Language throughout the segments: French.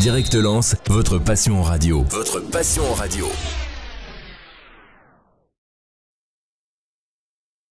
Direct Lens, votre passion en radio. Votre passion en radio.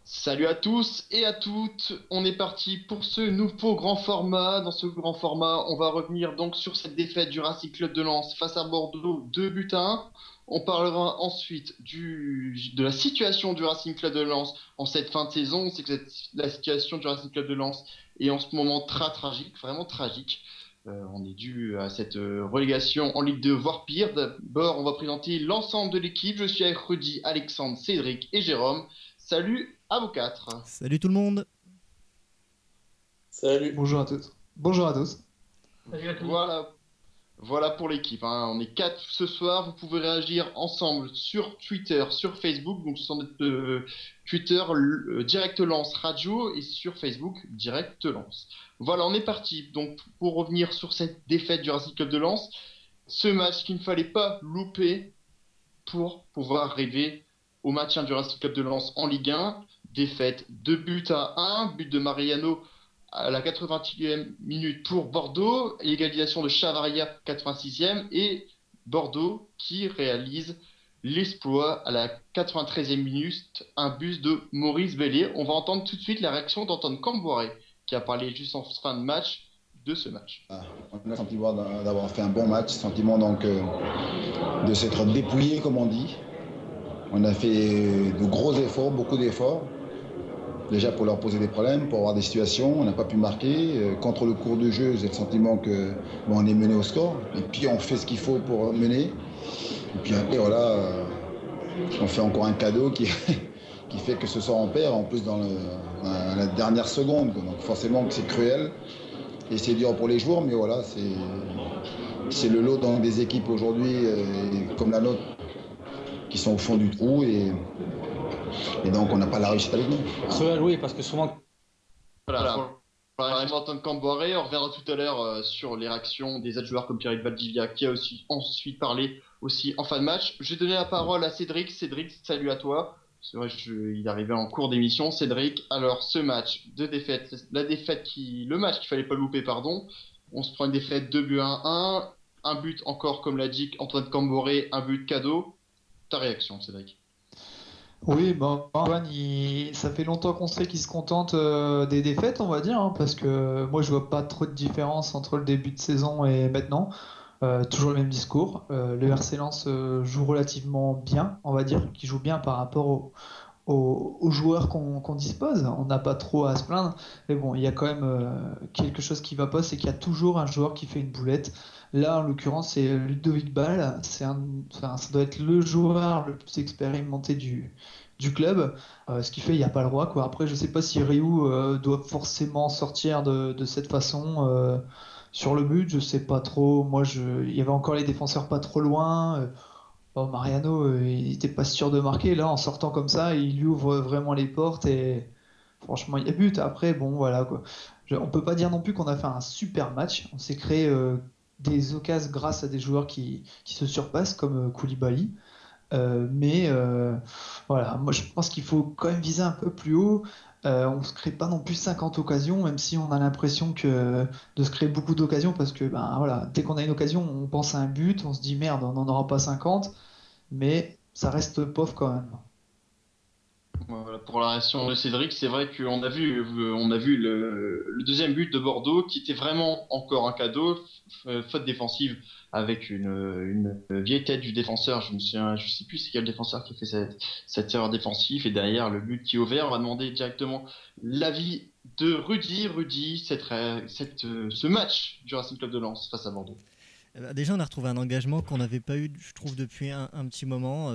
Salut à tous et à toutes, on est parti pour ce nouveau grand format. Dans ce grand format, on va revenir donc sur cette défaite du Racing Club de Lens face à Bordeaux, 2-1. On parlera ensuite de la situation du Racing Club de Lens en cette fin de saison. C'est que la situation du Racing Club de Lens est en ce moment très tragique, vraiment tragique. On est dû à cette relégation en Ligue 2, voire pire. D'abord, on va présenter l'ensemble de l'équipe. Je suis avec Rudy, Alexandre, Cédric et Jérôme. Salut à vous quatre. Salut tout le monde. Salut. Bonjour à tous. Bonjour à tous. Salut à tous. Voilà pour l'équipe. On est 4 ce soir. Vous pouvez réagir ensemble sur Twitter, sur Facebook. Donc sur notre Twitter, Direct Lens Radio, et sur Facebook, Direct Lens. Voilà, on est parti. Donc pour revenir sur cette défaite du Racing Club de Lens, ce match qu'il ne fallait pas louper pour pouvoir rêver au maintien du Racing Club de Lens en Ligue 1. Défaite 2-1, but de Mariano à la 80e minute pour Bordeaux, égalisation de Chavaria 86e, et Bordeaux qui réalise l'exploit à la 93e minute, un but de Maurice Bellier. On va entendre tout de suite la réaction d'Antoine Camboiré qui a parlé juste en fin de match de ce match. On a le sentiment d'avoir fait un bon match, sentiment donc de s'être dépouillé comme on dit. On a fait de gros efforts, beaucoup d'efforts. Déjà pour leur poser des problèmes, pour avoir des situations, on n'a pas pu marquer. Contre le cours de jeu, j'ai le sentiment que on est mené au score. Et puis on fait ce qu'il faut pour mener. Et puis après voilà, on fait encore un cadeau qui fait que ce soir on perd, en plus dans la dernière seconde. Donc forcément que c'est cruel et c'est dur pour les joueurs, mais voilà, c'est le lot dans des équipes aujourd'hui comme la nôtre qui sont au fond du trou et donc on n'a pas la réussite avec nous. Oui, parce que souvent... Voilà, pour Antoine Camboiré, on reviendra tout à l'heure sur les réactions des autres joueurs comme Pierre Valdivia qui a aussi ensuite parlé aussi en fin de match. Je vais donner la parole à Cédric. Cédric, salut à toi. C'est vrai qu'il est arrivé en cours d'émission. Cédric, alors ce match de défaite, le match qu'il fallait pas louper, pardon. On se prend une défaite 2-1, un but encore comme l'a dit Antoine Camboiré, un but cadeau. Ta réaction, Cédric? Oui, Antoine, ça fait longtemps qu'on sait qu'il se contente des défaites, on va dire, parce que moi je vois pas trop de différence entre le début de saison et maintenant. Toujours le même discours. Le RC Lens joue relativement bien, on va dire, qui joue bien par rapport aux joueurs qu'on dispose. On n'a pas trop à se plaindre, mais bon, il y a quand même quelque chose qui va pas, c'est qu'il y a toujours un joueur qui fait une boulette. Là, en l'occurrence, c'est Ludovic Ball. Ça doit être le joueur le plus expérimenté du club. Ce qui fait, il n'y a pas le droit, quoi. Après, je ne sais pas si Ryu doit forcément sortir de cette façon sur le but. Je ne sais pas trop. Moi, il y avait encore les défenseurs pas trop loin. Mariano, il n'était pas sûr de marquer. Là, en sortant comme ça, il lui ouvre vraiment les portes et franchement, il y a but. Après, bon, voilà, quoi. On peut pas dire non plus qu'on a fait un super match. On s'est créé des occasions grâce à des joueurs qui se surpassent comme Koulibaly. Mais voilà, moi je pense qu'il faut quand même viser un peu plus haut. On ne se crée pas non plus 50 occasions, même si on a l'impression de se créer beaucoup d'occasions, parce que voilà, dès qu'on a une occasion, on pense à un but, on se dit merde, on n'en aura pas 50, mais ça reste pauvre quand même. Voilà, pour la réaction de Cédric, c'est vrai qu'on a vu le deuxième but de Bordeaux qui était vraiment encore un cadeau, faute défensive avec une vieille tête du défenseur. Je sais plus c'est quel défenseur qui a fait cette erreur défensive, et derrière le but qui est ouvert. On va demander directement l'avis de Rudy. Rudy, ce match du Racing Club de Lens face à Bordeaux. Déjà, on a retrouvé un engagement qu'on n'avait pas eu, je trouve, depuis un petit moment.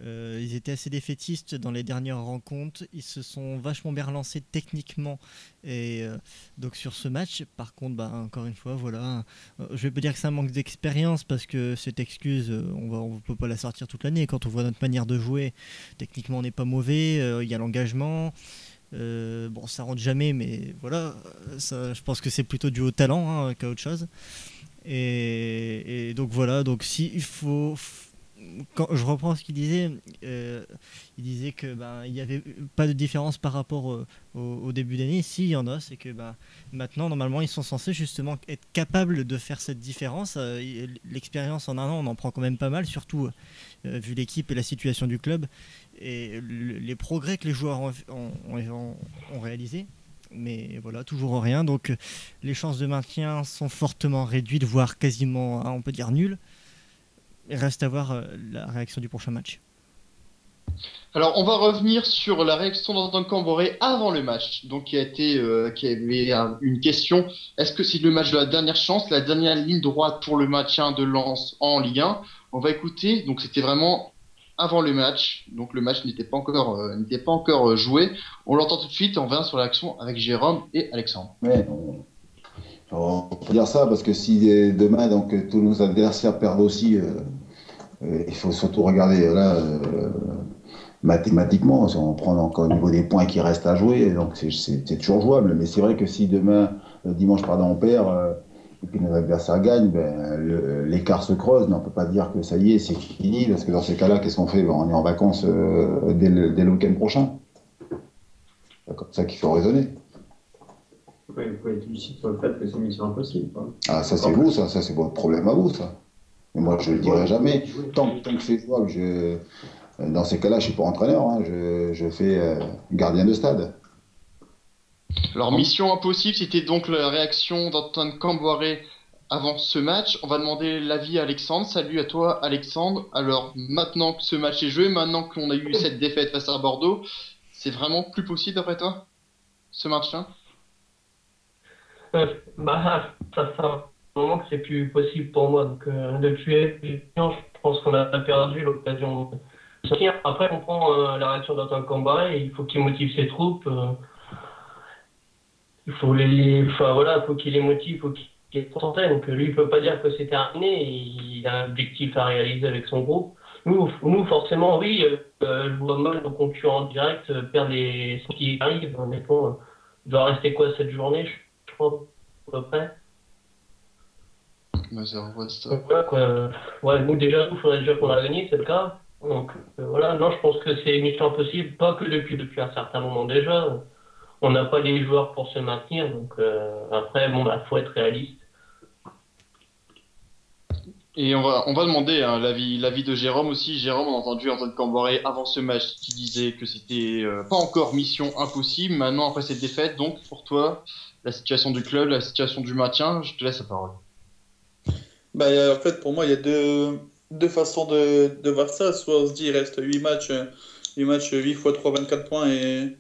Ils étaient assez défaitistes dans les dernières rencontres. Ils se sont vachement bien relancés techniquement. Et donc sur ce match, par contre, encore une fois, voilà. Je vais pas dire que c'est un manque d'expérience, parce que cette excuse, on peut pas la sortir toute l'année. Quand on voit notre manière de jouer, techniquement, on n'est pas mauvais. Il y a l'engagement. Ça rentre jamais, mais voilà. Ça, je pense que c'est plutôt dû au talent qu'à autre chose. Et donc voilà, donc si il faut, quand je reprends ce qu'il disait, il disait que il n'y avait pas de différence par rapport au début d'année. Si, il y en a, c'est que maintenant, normalement, ils sont censés justement être capables de faire cette différence. L'expérience en un an, on en prend quand même pas mal, surtout vu l'équipe et la situation du club et les progrès que les joueurs ont réalisés. Mais voilà, toujours rien. Donc les chances de maintien sont fortement réduites, voire quasiment, on peut dire, nulles. Il reste à voir la réaction du prochain match. Alors, on va revenir sur la réaction d'Antoine Camboré avant le match. Donc, qui avait une question. Est-ce que c'est le match de la dernière chance, la dernière ligne droite pour le maintien de Lens en Ligue 1? On va écouter. Donc, c'était vraiment avant le match. Donc, le match n'était pas encore joué. On l'entend tout de suite. On revient sur l'action avec Jérôme et Alexandre. Ouais, on peut dire ça parce que si demain donc tous nos adversaires perdent aussi, il faut surtout regarder là mathématiquement, si on prend encore au niveau des points qui restent à jouer, donc c'est toujours jouable. Mais c'est vrai que si demain, dimanche, pardon, on perd et puis nos adversaires gagnent, l'écart se creuse. Mais on ne peut pas dire que ça y est, c'est fini, parce que dans ces cas-là, qu'est-ce qu'on fait? On est en vacances dès le week-end prochain. C'est comme ça qu'il faut raisonner. Oui, il faut être lucide sur le fait que c'est mission impossible. Quoi. Ah, ça c'est vous, ça c'est votre problème à vous, ça. Mais moi, je ne le dirai jamais. Tant que c'est jouable, dans ces cas-là, je ne suis pas entraîneur, hein, je fais gardien de stade. Alors, mission impossible, c'était donc la réaction d'Antoine Camboré avant ce match. On va demander l'avis à Alexandre. Salut à toi, Alexandre. Alors, maintenant que ce match est joué, maintenant qu'on a eu cette défaite face à Bordeaux, c'est vraiment plus possible d'après toi, ce match-là? Ça fait un moment que c'est plus possible pour moi. Donc, depuis, je pense qu'on a perdu l'occasion de sortir. Après, on prend la réaction d'Antoine Camboré. Il faut qu'il motive ses troupes. Il faut qu'il les motive, il faut qu'il les concentre. Donc, lui, il peut pas dire que c'est terminé. Il a un objectif à réaliser avec son groupe. Nous forcément, oui, je vois mal nos concurrents directs perdre ce qui arrive. Honnêtement, il doit rester quoi cette journée, je crois, à peu près. Ouais, nous déjà, il faudrait déjà qu'on a gagné, c'est le cas. Donc voilà, non, je pense que c'est une mission impossible, pas que depuis un certain moment déjà. On n'a pas les joueurs pour se maintenir, donc après, faut être réaliste. Et on va demander l'avis de Jérôme aussi. Jérôme, on a entendu Antoine Camboré avant ce match qui disait que c'était pas encore mission impossible. Maintenant, après cette défaite, donc pour toi, la situation du club, la situation du maintien, je te laisse la parole. En fait, pour moi, il y a deux façons de voir ça. Soit on se dit il reste 8 matchs, 8 fois 3, 24 points et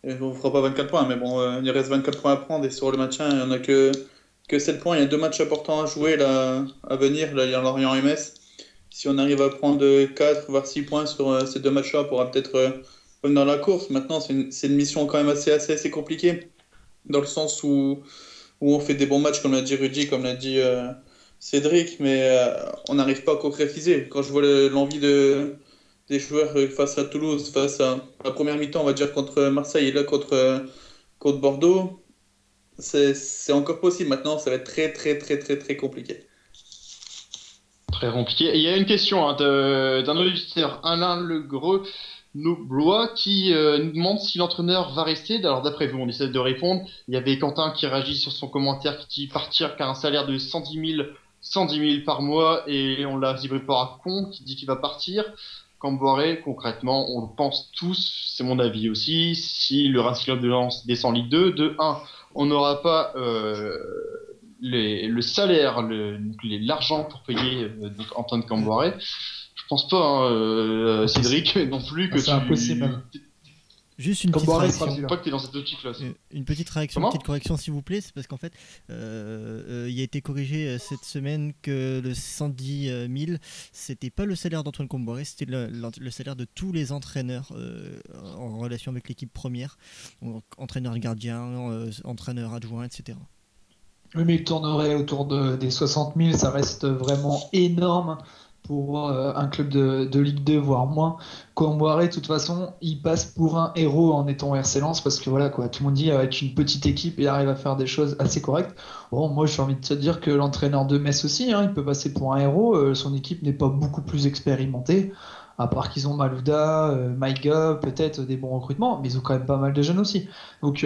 on ne fera pas 24 points, mais bon, il reste 24 points à prendre et sur le maintien, il n'y en a que 7 points. Il y a 2 matchs importants à jouer là, à venir. Là, il y a Lorient-MS. Si on arrive à prendre 4 voire 6 points sur ces 2 matchs-là, on pourra peut-être revenir dans la course. Maintenant, c'est une mission quand même assez compliquée, dans le sens où on fait des bons matchs, comme l'a dit Rudy, comme l'a dit Cédric, mais on n'arrive pas à concrétiser. Quand je vois l'envie des joueurs face à Toulouse, face à la première mi-temps, on va dire, contre Marseille et là contre Bordeaux, c'est encore possible. Maintenant, ça va être très, très, très, très, très compliqué. Très compliqué. Et il y a une question d'un auditeur, Alain Legros-Noblois, qui nous demande si l'entraîneur va rester. Alors, d'après vous, on essaie de répondre. Il y avait Quentin qui réagit sur son commentaire qui dit partir car un salaire de 110 000 par mois, et on l'a visiblement pas à compte, qui dit qu'il va partir. Camboré, concrètement, on le pense tous, c'est mon avis aussi, si le Racing Club de Lens descend en Ligue 2, de 1, on n'aura pas le salaire, l'argent pour payer Antoine Camboré. Je pense pas, Cédric, non plus, que c'est impossible. Juste une petite réaction. Pas que tu es dans cette optique-là. Une petite réaction, une petite correction s'il vous plaît. C'est parce qu'en fait, il a été corrigé cette semaine que le 110 000, c'était pas le salaire d'Antoine Camboré, c'était le salaire de tous les entraîneurs en relation avec l'équipe première. Donc, entraîneur gardien, entraîneur adjoint, etc. Oui, mais il tournerait autour des 60 000, ça reste vraiment énorme pour un club de Ligue 2, voire moins. Comboiré, de toute façon, il passe pour un héros en étant au RC Lens parce que voilà quoi, tout le monde dit avec une petite équipe, il arrive à faire des choses assez correctes. Bon, moi j'ai envie de te dire que l'entraîneur de Metz aussi, hein, il peut passer pour un héros. Son équipe n'est pas beaucoup plus expérimentée, à part qu'ils ont Malouda, Maïga, peut-être des bons recrutements, mais ils ont quand même pas mal de jeunes aussi. Donc,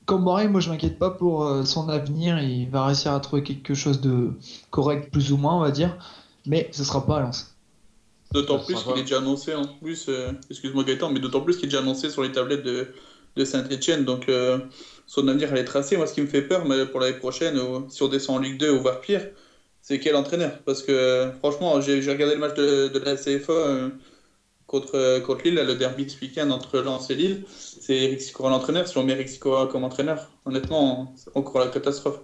Comboiré, moi je m'inquiète pas pour son avenir, il va réussir à trouver quelque chose de correct, plus ou moins, on va dire, mais ce sera pas à Lens. D'autant Ça plus sera qu'il pas. est déjà annoncé en plus, excuse-moi Gaëtan, mais d'autant plus qu'il est déjà annoncé sur les tablettes de Saint-Etienne, donc son avenir elle est tracée. Moi ce qui me fait peur mais pour l'année prochaine, si on descend en Ligue 2 ou voire pire, c'est quel entraîneur. Parce que franchement, j'ai regardé le match de la CFA contre Lille, là, le derby ce week-end entre Lens et Lille, c'est Eric Sicora l'entraîneur. Si on met Eric Sicora comme entraîneur, honnêtement, c'est encore la catastrophe.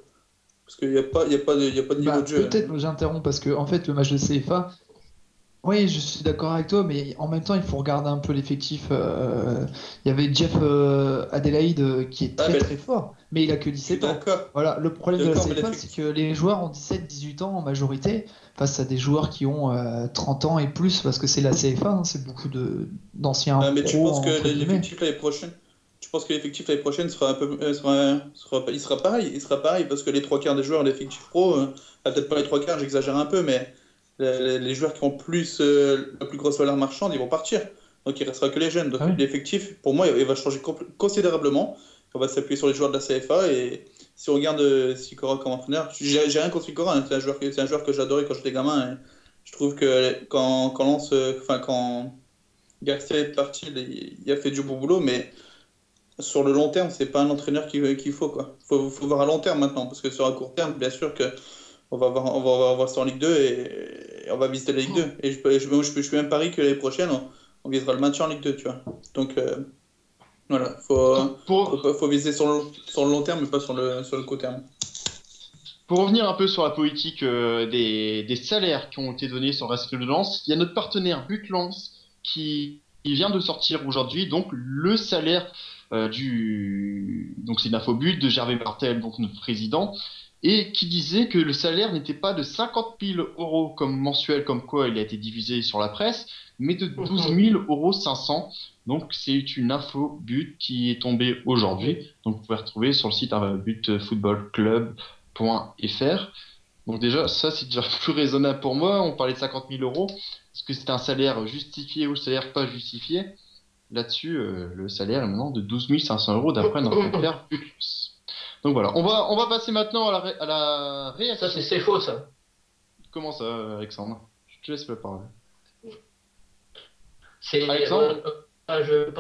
Parce qu'il n'y a pas, il y a pas de niveau Bah, de jeu. peut-être, j'interromps parce que en fait, le match de CFA, oui, je suis d'accord avec toi, mais en même temps, il faut regarder un peu l'effectif. Il y avait Jeff Adelaide qui est Ah, très mais très fort, mais il a que je suis 17 ans. d'accord. Voilà, le problème de la D'accord, mais CFA, c'est que les joueurs ont 17-18 ans en majorité, face à des joueurs qui ont 30 ans et plus, parce que c'est la CFA, hein, c'est beaucoup d'anciens Ah, mais tu pros, penses que entre guillemets. l'effectif l'année prochaine, tu penses que l'effectif l'année prochaine sera un peu, il sera pareil, parce que les trois quarts des joueurs, l'effectif pro, peut-être pas les trois quarts, j'exagère un peu, mais les joueurs qui ont plus la plus grosse valeur marchande, ils vont partir. Donc il restera que les jeunes. Donc Ah oui. l'effectif, pour moi, il va changer considérablement. On va s'appuyer sur les joueurs de la CFA et si on regarde Sicora comme entraîneur, j'ai rien contre Sicora, hein, c'est un joueur que j'adorais quand j'étais gamin. Et je trouve que quand Garcia est parti, il a fait du bon boulot, mais sur le long terme, c'est pas un entraîneur qu'il faut, quoi. Faut voir à long terme maintenant, parce que sur un court terme, bien sûr que on va voir ça en Ligue 2 et on va visiter la Ligue 2. Et je peux même parier que l'année prochaine, on visera le match en Ligue 2, tu vois. Donc voilà, Pour, faut viser sur le long terme, mais pas sur le court terme. pour revenir un peu sur la politique des salaires qui ont été donnés sur le reste de Lens, il y a notre partenaire But Lens qui vient de sortir aujourd'hui donc le salaire donc c'est une infobut de Gervais Martel, donc notre président, et qui disait que le salaire n'était pas de 50 000 euros comme mensuel, comme quoi il a été diffusé sur la presse, mais de 12 500 €. Donc c'est une infobut qui est tombée aujourd'hui. Donc vous pouvez retrouver sur le site butfootballclub.fr. Donc déjà, ça c'est déjà plus raisonnable pour moi. On parlait de 50 000 euros. Est-ce que c'est un salaire justifié ou un salaire pas justifié? Là-dessus, le salaire est maintenant de 12 500 € d'après notre expert Butlus. Donc voilà, on va passer maintenant à la réaction. Ça, c'est faux, ça. Comment ça, Alexandre? Je te laisse la parole. C'est, Alexandre je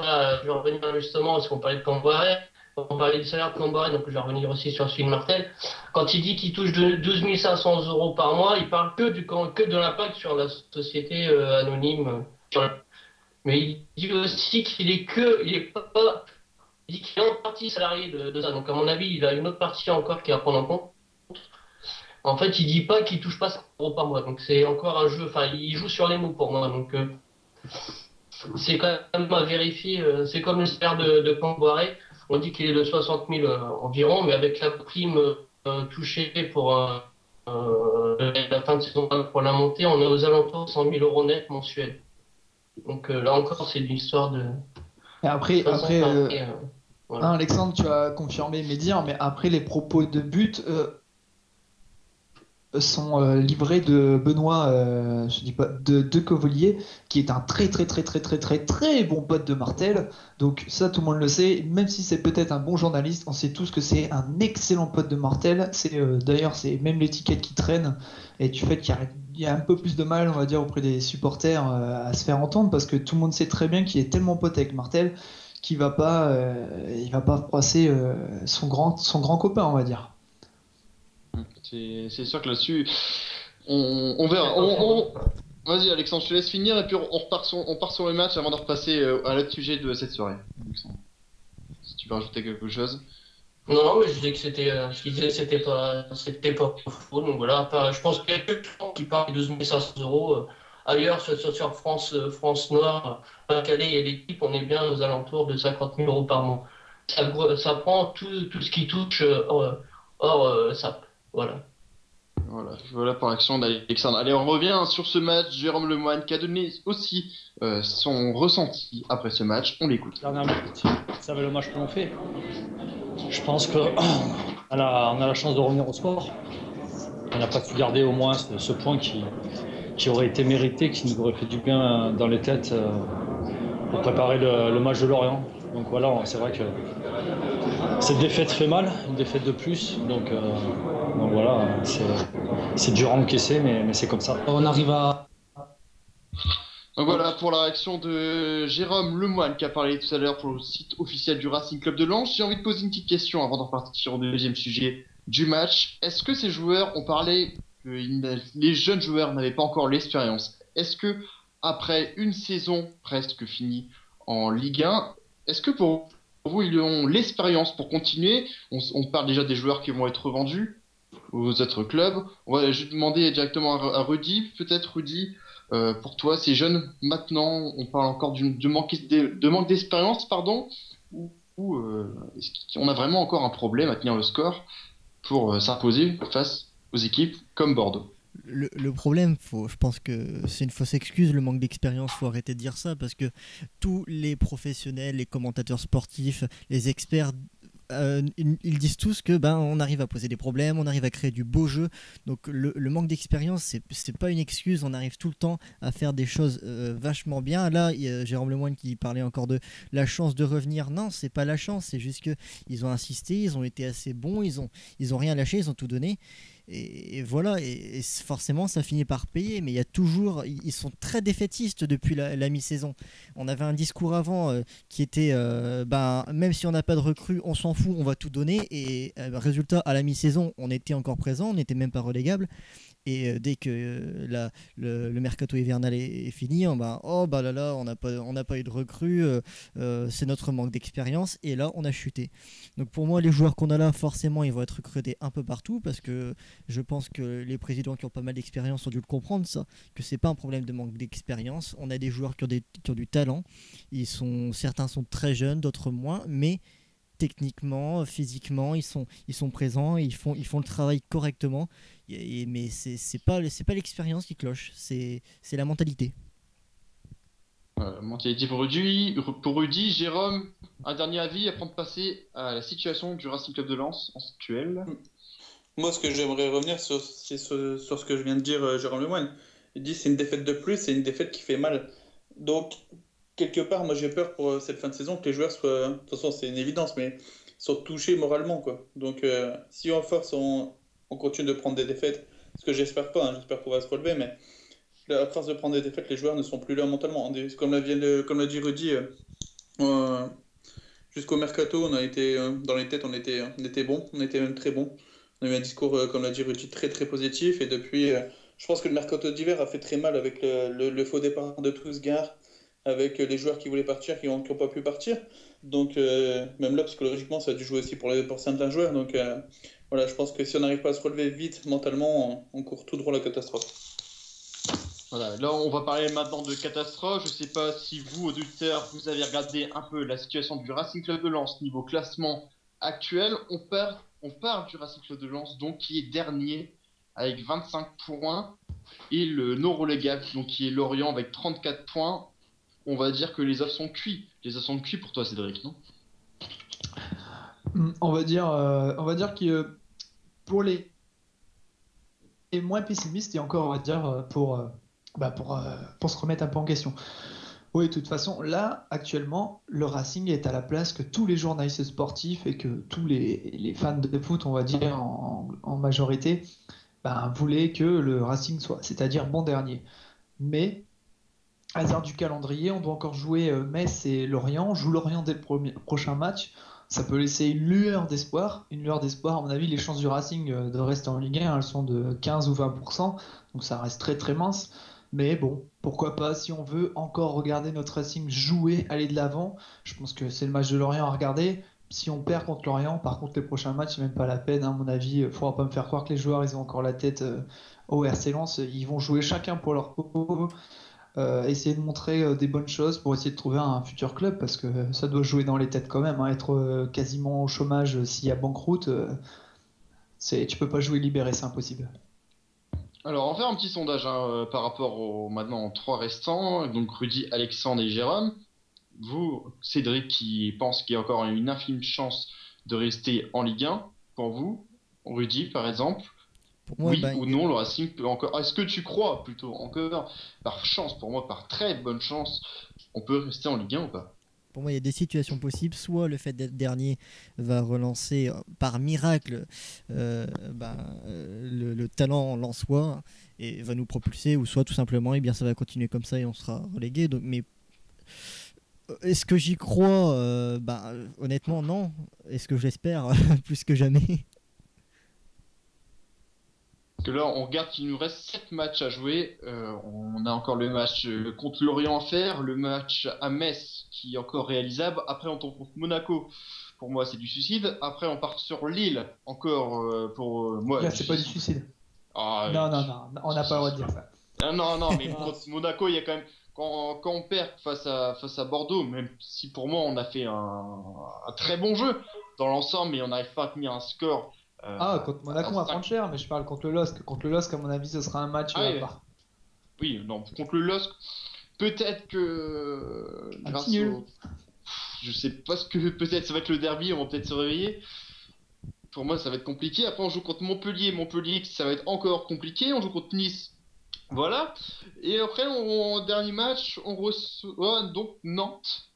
vais revenir justement, parce qu'on parlait de Camboiré, on parlait du salaire de Camboiré, donc je vais revenir aussi sur celui de Martel. Quand il dit qu'il touche 12 500 € par mois, il parle que de l'impact sur la société anonyme. Mais il dit aussi il dit qu'il est en partie salarié de ça. Donc à mon avis, il a une autre partie encore qu'il va prendre en compte. En fait, il dit pas qu'il touche pas 100 € par mois. Donc c'est encore un jeu, enfin il joue sur les mots pour moi. Donc c'est quand même à vérifier. C'est comme le salaire de Camboiré. On dit qu'il est de 60 000 environ, mais avec la prime touchée pour la fin de saison pour la montée, on est aux alentours de 100 000 € net mensuels. Donc là encore, c'est une histoire de... Et après, voilà. hein, Alexandre, tu as confirmé mes dires, mais après les propos de But sont livrés de Benoît, je dis pas, de Covelier, qui est un très très très très très très très bon pote de Martel. Donc ça, tout le monde le sait. Même si c'est peut-être un bon journaliste, on sait tous que c'est un excellent pote de Martel. C'est d'ailleurs c'est même l'étiquette qui traîne et du fait qu'il y a un peu plus de mal, on va dire, auprès des supporters à se faire entendre parce que tout le monde sait très bien qu'il est tellement pote avec Martel qu'il va pas froisser son grand copain, on va dire. C'est sûr que là-dessus, on verra. Vas-y, Alexandre, je te laisse finir et puis on part sur le match avant de repasser à l'autre sujet de cette soirée. Alexandre, si tu veux rajouter quelque chose. Non, mais je disais que c'était pas faux. Donc voilà, je pense qu'il y a que qui parle de 12 500 €. Ailleurs, sur France Noire, Pas-de-Calais et l'équipe, on est bien aux alentours de 50 000 € par mois. Ça prend tout ce qui touche hors SAP. Voilà. Voilà pour l'action d'Alexandre. Allez, on revient sur ce match. Jérôme Lemoine qui a donné aussi son ressenti après ce match. On l'écoute. Dernière minute, vous savez le match que l'on fait. Je pense qu'on a la chance de revenir au sport. On n'a pas su garder au moins ce point qui aurait été mérité, qui nous aurait fait du bien dans les têtes pour préparer le match de Lorient. Donc voilà, c'est vrai que cette défaite fait mal, une défaite de plus. Donc voilà, c'est dur à encaisser, mais c'est comme ça. On arrive à... Donc voilà pour la réaction de Jérôme Lemoine qui a parlé tout à l'heure pour le site officiel du Racing Club de Lens. J'ai envie de poser une petite question avant d'en partir au deuxième sujet du match. Est-ce que ces joueurs ont parlé que les jeunes joueurs n'avaient pas encore l'expérience? Est-ce que après une saison presque finie en Ligue 1, est-ce que pour vous ils ont l'expérience pour continuer? On parle déjà des joueurs qui vont être vendus aux autres clubs. On va juste demander directement à Rudy. Peut-être Rudy, pour toi, ces jeunes maintenant, on parle encore de manque d'expérience, pardon, ou est-ce qu'on a vraiment encore un problème à tenir le score pour s'imposer face aux équipes comme Bordeaux? Le problème, je pense que c'est une fausse excuse, le manque d'expérience, faut arrêter de dire ça, parce que tous les professionnels, les commentateurs sportifs, les experts, ils disent tous que on arrive à poser des problèmes, on arrive à créer du beau jeu. Donc le manque d'expérience, c'est pas une excuse, on arrive tout le temps à faire des choses vachement bien. Là, il y a Jérôme Lemoine qui parlait encore de la chance de revenir. Non, c'est pas la chance, c'est juste que ils ont insisté, ils ont été assez bons, ils ont rien lâché, ils ont tout donné. Et voilà, et forcément ça finit par payer, mais il y a toujours, ils sont très défaitistes depuis la mi-saison. On avait un discours avant qui était même si on n'a pas de recrues, on s'en fout, on va tout donner, et résultat à la mi-saison on était encore présent, on n'était même pas relégable. Et dès que le mercato hivernal est fini, on n'a pas eu de recrues, c'est notre manque d'expérience, et là on a chuté. Donc pour moi, les joueurs qu'on a là, forcément ils vont être recrutés un peu partout, parce que je pense que les présidents qui ont pas mal d'expérience ont dû le comprendre, ça, que c'est pas un problème de manque d'expérience. On a des joueurs qui ont du talent, certains sont très jeunes, d'autres moins, mais techniquement, physiquement, ils sont présents, ils font le travail correctement, mais c'est pas l'expérience qui cloche, c'est la mentalité. Mentalité pour Rudy. Jérôme, un dernier avis avant de passer à la situation du Racing Club de Lens actuelle. Moi, ce que j'aimerais revenir c'est sur ce que je viens de dire, Jérôme Lemoine. Il dit c'est une défaite de plus, c'est une défaite qui fait mal. Donc, quelque part, moi j'ai peur pour cette fin de saison que les joueurs soient, de toute façon c'est une évidence, mais soient touchés moralement, quoi. Donc, si en force on continue de prendre des défaites, ce que j'espère pas, j'espère qu'on va se relever, mais à force de prendre des défaites, les joueurs ne sont plus là mentalement. Comme l'a dit Rudy, jusqu'au mercato, on a été dans les têtes, on était bon, on était même très bon. On a eu un discours, comme l'a dit Rudy, très très positif, et depuis, je pense que le mercato d'hiver a fait très mal avec le faux départ de Tousgard, avec les joueurs qui voulaient partir, qui n'ont pas pu partir. Donc, même là, psychologiquement, ça a dû jouer aussi pour certains joueurs. Donc, voilà, je pense que si on n'arrive pas à se relever vite mentalement, on court tout droit à la catastrophe. Voilà, là, on va parler maintenant de catastrophe. Je ne sais pas si vous, auditeurs, vous avez regardé un peu la situation du Racing Club de Lens niveau classement actuel. On parle du Racing Club de Lens, donc qui est dernier avec 25 points, et le non relégable, donc qui est Lorient avec 34 points. On va dire que les œufs sont cuits. Les œufs sont cuits pour toi, Cédric, non? On va dire que pour les moins pessimistes, et encore, on va dire, pour se remettre un peu en question. Oui, de toute façon, là, actuellement, le Racing est à la place que tous les journalistes sportifs et que tous les fans de foot, on va dire, en majorité, voulaient que le Racing soit, c'est-à-dire bon dernier. Mais, hasard du calendrier, on doit encore jouer Metz et Lorient. On joue Lorient dès le prochain match. Ça peut laisser une lueur d'espoir. Une lueur d'espoir, à mon avis, les chances du Racing de rester en Ligue 1, elles sont de 15 ou 20%. Donc ça reste très très mince. Mais bon, pourquoi pas, si on veut encore regarder notre Racing jouer, aller de l'avant. Je pense que c'est le match de Lorient à regarder. Si on perd contre Lorient, par contre, les prochains matchs, c'est même pas la peine. À mon avis, il ne faudra pas me faire croire que les joueurs ils ont encore la tête au RC Lens. Ils vont jouer chacun pour leur peau. Essayer de montrer des bonnes choses pour essayer de trouver un futur club, parce que ça doit jouer dans les têtes quand même, être quasiment au chômage s'il y a banqueroute, tu peux pas jouer libéré, c'est impossible. Alors, on va faire un petit sondage par rapport aux maintenant 3 restants, donc Rudy, Alexandre et Jérôme. Vous, Cédric, qui pense qu'il y a encore une infime chance de rester en Ligue 1, pour vous, Rudy par exemple, Pour moi, oui ben, ou non, le Racing peut encore. Est-ce que tu crois plutôt encore, par chance, pour moi, par très bonne chance, on peut rester en Ligue 1 ou pas? Pour moi, il y a des situations possibles. Soit le fait d'être dernier va relancer par miracle le talent lensois et va nous propulser, ou soit tout simplement, eh bien, ça va continuer comme ça et on sera relégué. Donc, mais est-ce que j'y crois? Honnêtement, non. Est-ce que j'espère? Plus que jamais. Parce que là, on regarde qu'il nous reste 7 matchs à jouer. On a encore le match contre Lorient à faire, le match à Metz qui est encore réalisable. Après, on tombe contre Monaco. Pour moi, c'est du suicide. Après, on part sur Lille, encore pour moi. Là, c'est pas du suicide. Ah, Non, on n'a pas le droit de dire ça. Ah, non, mais contre Monaco, il y a quand même. Quand on perd face à Bordeaux, même si pour moi, on a fait un très bon jeu dans l'ensemble, mais on n'arrive pas à tenir un score. Contre Monaco, on va prendre cher, mais je parle contre le LOSC. Contre le LOSC, à mon avis, ce sera un match à part. Oui, non, contre le LOSC, peut-être que. Un petit nul. Je sais pas ce que. Peut-être ça va être le derby, on va peut-être se réveiller. Pour moi, ça va être compliqué. Après, on joue contre Montpellier. Montpellier, ça va être encore compliqué. On joue contre Nice. Voilà. Et après, dernier match, on reçoit donc Nantes.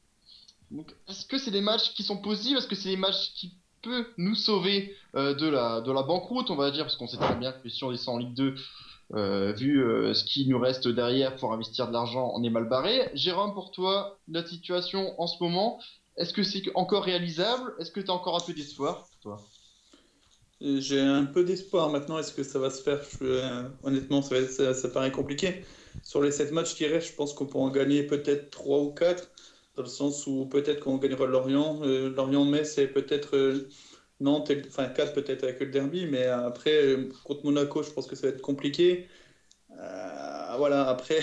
Donc, est-ce que c'est des matchs qui sont possibles? Est-ce que c'est des matchs qui peuvent nous sauver de la banqueroute, on va dire? Parce qu'on sait très bien que si on descend en Ligue 2, vu ce qui nous reste derrière pour investir de l'argent, on est mal barré. Jérôme, pour toi, la situation en ce moment, est-ce que c'est encore réalisable? Est-ce que tu as encore un peu d'espoir, toi? J'ai un peu d'espoir maintenant. Est-ce que ça va se faire? Honnêtement, ça paraît compliqué. Sur les 7 matchs qui restent, je pense qu'on peut en gagner peut-être 3 ou 4, dans le sens où peut-être qu'on gagnera Lorient. Lorient-Metz, c'est peut-être Nantes, 4 peut-être avec le derby, mais après, contre Monaco, je pense que ça va être compliqué. Voilà, après,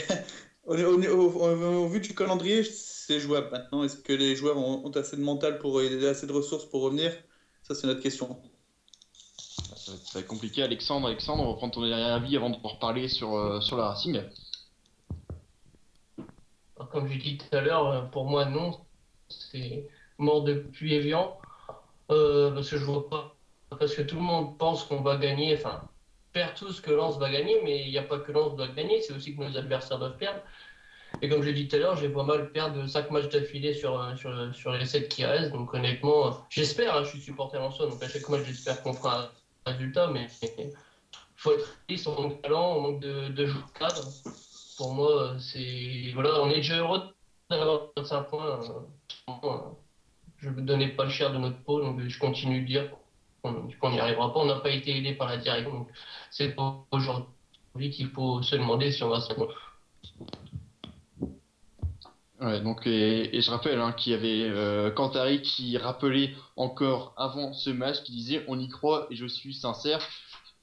au vu du calendrier, c'est jouable maintenant. Est-ce que les joueurs ont assez de mental et assez de ressources pour revenir? Ça, c'est notre question. Ça va être compliqué. Alexandre, on va prendre ton dernier avis avant de reparler sur la Racing. Alors, comme j'ai dit tout à l'heure, pour moi, non. C'est mort depuis Evian. Parce que je vois pas. Parce que tout le monde pense qu'on va gagner. Enfin, perd tous que Lens va gagner, mais il n'y a pas que Lens doit gagner, c'est aussi que nos adversaires doivent perdre. Et comme je l'ai dit tout à l'heure, j'ai pas mal perdre 5 matchs d'affilée sur les 7 qui restent. Donc honnêtement, j'espère, je suis supporter lensois, donc à chaque match, j'espère qu'on fera un résultat, mais il faut être triste, on manque de talent, on manque de joueurs cadres. Pour moi, voilà, on est déjà heureux d'avoir 25 points. Je ne donnais pas le cher de notre peau, donc je continue de dire qu'on n'y arrivera pas. On n'a pas été aidé par la direction, donc c'est pas aujourd'hui qu'il faut se demander si on va se rendre. Ouais, donc, et je rappelle qu'il y avait Cantari qui rappelait encore avant ce match, qui disait on y croit et je suis sincère.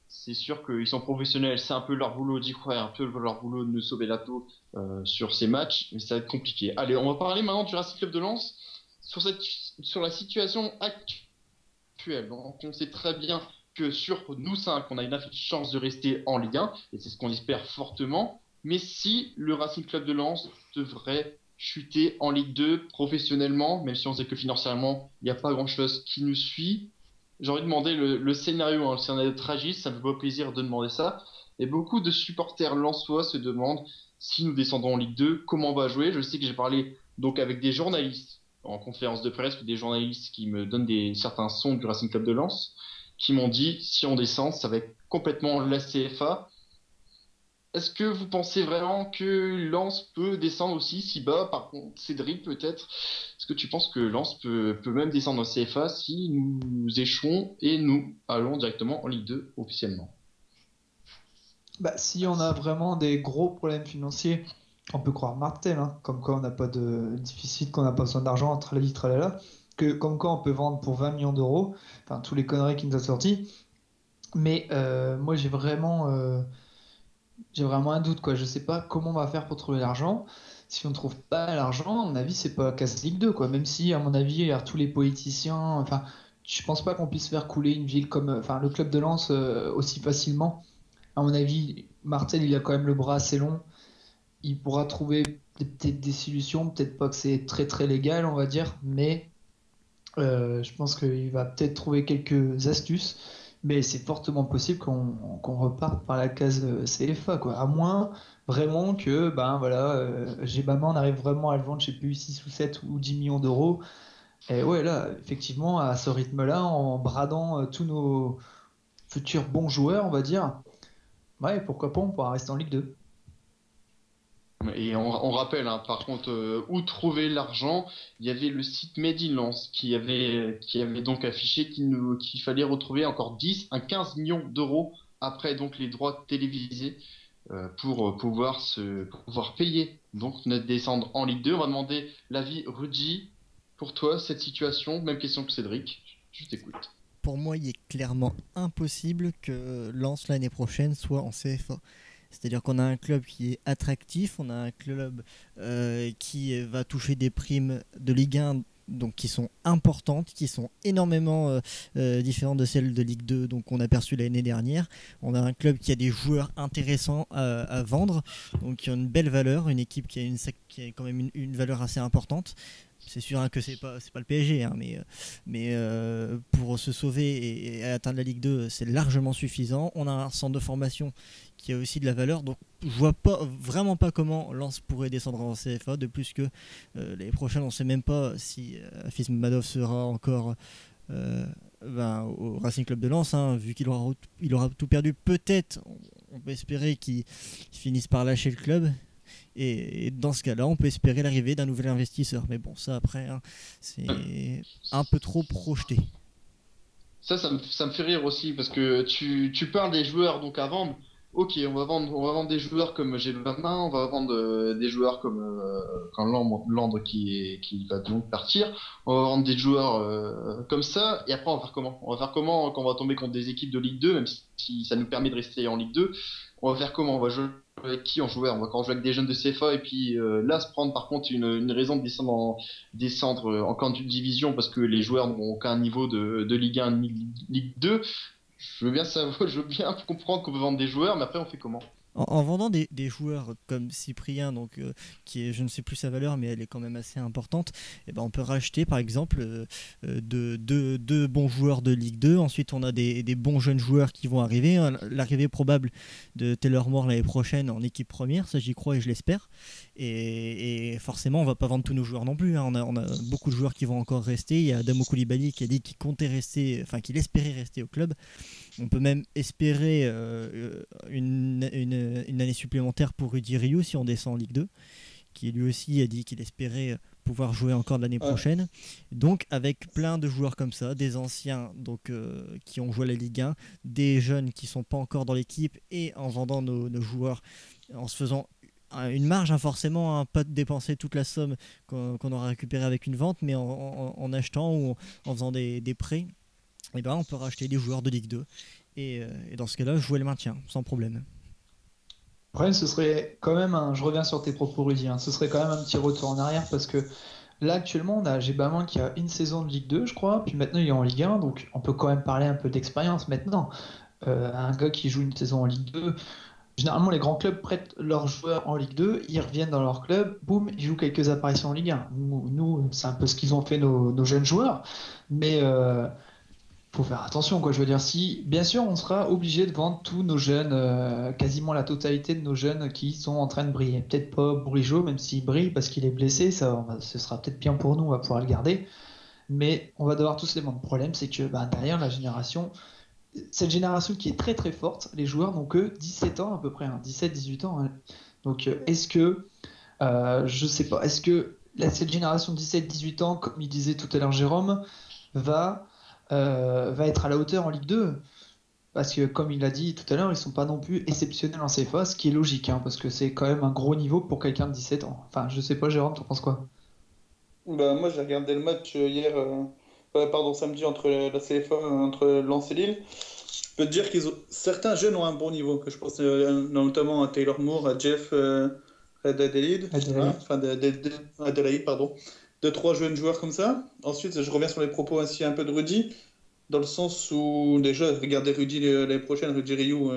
C'est sûr qu'ils sont professionnels, c'est un peu leur boulot d'y croire, un peu leur boulot de nous sauver la peau sur ces matchs, mais ça va être compliqué. Allez, on va parler maintenant du Racing Club de Lens sur la situation actuelle. Donc, on sait très bien que sur nous 5, on a une chance de rester en Ligue 1, et c'est ce qu'on espère fortement. Mais si le Racing Club de Lens devrait chuter en Ligue 2 professionnellement, même si on sait que financièrement, il n'y a pas grand-chose qui nous suit, j'ai envie de demander le scénario, le scénario tragique, ça me fait pas plaisir de demander ça. Et beaucoup de supporters lensois se demandent si nous descendons en Ligue 2, comment on va jouer. Je sais que j'ai parlé donc avec des journalistes en conférence de presse, ou des journalistes qui me donnent certains sons du Racing Club de Lens, qui m'ont dit si on descend, ça va être complètement la CFA. Est-ce que vous pensez vraiment que Lens peut descendre aussi si bas? Par contre, Cédric, peut-être, est-ce que tu penses que Lens peut même descendre en CFA si nous échouons et nous allons directement en Ligue 2 officiellement? Si on a vraiment des gros problèmes financiers, on peut croire Martel, comme quoi on n'a pas de déficit, qu'on n'a pas besoin d'argent, tralala, comme quoi on peut vendre pour 20 millions d'euros, enfin tous les conneries qui nous a sortis. Mais moi j'ai vraiment un doute, quoi. Je sais pas comment on va faire pour trouver l'argent. Si on ne trouve pas l'argent, à mon avis, c'est pas casse Ligue 2, quoi. Même si, à mon avis, il y a tous les politiciens. Enfin, je pense pas qu'on puisse faire couler une ville comme, le club de Lens aussi facilement. À mon avis, Martel, il a quand même le bras assez long. Il pourra trouver peut-être des solutions, peut-être pas que c'est très très légal, on va dire, mais je pense qu'il va peut-être trouver quelques astuces. Mais c'est fortement possible qu'on reparte par la case CFA, quoi. À moins vraiment que, ben voilà, Gebama, on arrive vraiment à le vendre, je sais plus, 6 ou 7 ou 10 millions d'euros. Et ouais, là, effectivement, à ce rythme-là, en bradant tous nos futurs bons joueurs, on va dire, ouais, pourquoi pas, on pourra rester en Ligue 2. Et on rappelle, hein, par contre, où trouver l'argent, il y avait le site Made in Lens qui avait donc affiché qu'il fallait retrouver encore 10 à 15 millions d'euros après donc les droits télévisés pour pouvoir payer donc notre descendre en Ligue 2. On va demander l'avis Rudy. Pour toi, cette situation, même question que Cédric, je t'écoute. Pour moi, il est clairement impossible que Lens l'année prochaine soit en CFA. C'est-à-dire qu'on a un club qui est attractif, on a un club qui va toucher des primes de Ligue 1 donc qui sont importantes, qui sont énormément différentes de celles de Ligue 2 donc qu'on a perçues l'année dernière. On a un club qui a des joueurs intéressants à vendre, donc qui a une belle valeur, une équipe qui a quand même une valeur assez importante. C'est sûr hein, que c'est pas le PSG, hein, mais pour se sauver et atteindre la Ligue 2, c'est largement suffisant. On a un centre de formation qui a aussi de la valeur, donc je vois vraiment pas comment Lens pourrait descendre en CFA. De plus que l'année prochaine, on ne sait même pas si Afis Mammadov sera encore au Racing Club de Lens, hein, vu qu'il aura tout perdu. Peut-être, on peut espérer qu'il finisse par lâcher le club. Et dans ce cas-là, on peut espérer l'arrivée d'un nouvel investisseur. Mais bon, ça après, hein, c'est un peu trop projeté. Ça me fait rire aussi parce que tu parles des joueurs donc à vendre. Ok, on va vendre des joueurs comme Gebama, on va vendre des joueurs comme Land qui va donc partir. On va vendre des joueurs comme ça. Et après, on va faire comment? On va faire comment quand on va tomber contre des équipes de Ligue 2, même si ça nous permet de rester en Ligue 2. On va faire comment? On va jouer avec qui en joueur? On va encore jouer avec des jeunes de CFA et puis là se prendre par contre une raison de descendre encore une division parce que les joueurs n'ont aucun niveau de Ligue 1 ni Ligue 2. Je veux bien comprendre qu'on peut vendre des joueurs, mais après on fait comment? En vendant des joueurs comme Cyprien, donc, qui est, je ne sais plus sa valeur, mais elle est quand même assez importante, et ben on peut racheter par exemple deux bons joueurs de Ligue 2. Ensuite, on a des bons jeunes joueurs qui vont arriver. L'arrivée probable de Taylor Moore l'année prochaine en équipe première, ça j'y crois et je l'espère. Et forcément, on va pas vendre tous nos joueurs non plus. Hein. On a beaucoup de joueurs qui vont encore rester. Il y a Adamo Koulibaly qui a dit qu'il comptait rester, enfin qu'il espérait rester au club. On peut même espérer une année supplémentaire pour Rudy Rioux si on descend en Ligue 2, qui lui aussi a dit qu'il espérait pouvoir jouer encore l'année prochaine. Donc avec plein de joueurs comme ça, des anciens donc, qui ont joué à la Ligue 1, des jeunes qui ne sont pas encore dans l'équipe, et en vendant nos joueurs, en se faisant une marge, hein, forcément, hein, pas de dépenser toute la somme qu'on aura récupérée avec une vente, mais en achetant ou en faisant des prêts, et ben on peut racheter des joueurs de Ligue 2 et dans ce cas-là jouer le maintien sans problème. Le problème, ce serait quand même je reviens sur tes propos Rudy, hein, ce serait quand même un petit retour en arrière parce que là actuellement on a Gebama qui a une saison de Ligue 2 je crois, puis maintenant il est en Ligue 1, donc on peut quand même parler un peu d'expérience maintenant. Un gars qui joue une saison en Ligue 2, généralement les grands clubs prêtent leurs joueurs en Ligue 2, ils reviennent dans leur club, boum, ils jouent quelques apparitions en Ligue 1. Nous c'est un peu ce qu'ils ont fait nos jeunes joueurs, mais faut faire attention, quoi. Je veux dire, si, bien sûr, on sera obligé de vendre tous nos jeunes, quasiment la totalité de nos jeunes qui sont en train de briller. Peut-être pas Bourigeaud, même s'il brille parce qu'il est blessé, ce sera peut-être bien pour nous, on va pouvoir le garder. Mais on va devoir tous les vendre. Le problème, c'est que derrière cette génération qui est très très forte, les joueurs n'ont que 17 ans à peu près, hein, 17-18 ans. Hein. Donc, est-ce que, je sais pas, est-ce que cette génération de 17-18 ans, comme il disait tout à l'heure Jérôme, va être à la hauteur en Ligue 2 parce que comme il l'a dit tout à l'heure, ils sont pas non plus exceptionnels en CFA, ce qui est logique, hein, parce que c'est quand même un gros niveau pour quelqu'un de 17 ans. Enfin, je sais pas, Jérôme, t'en penses quoi? Moi j'ai regardé le match hier, samedi entre la CFA, entre Lens et Lille. Je peux te dire certains jeunes ont un bon niveau, que je pense notamment à Taylor Moore, à Jeff Adelaide, pardon. 2-3 jeunes joueurs comme ça. Ensuite, je reviens sur les propos ainsi un peu de Rudy, dans le sens où déjà, regardez Rudy l'année prochaine, Rudy Rioux,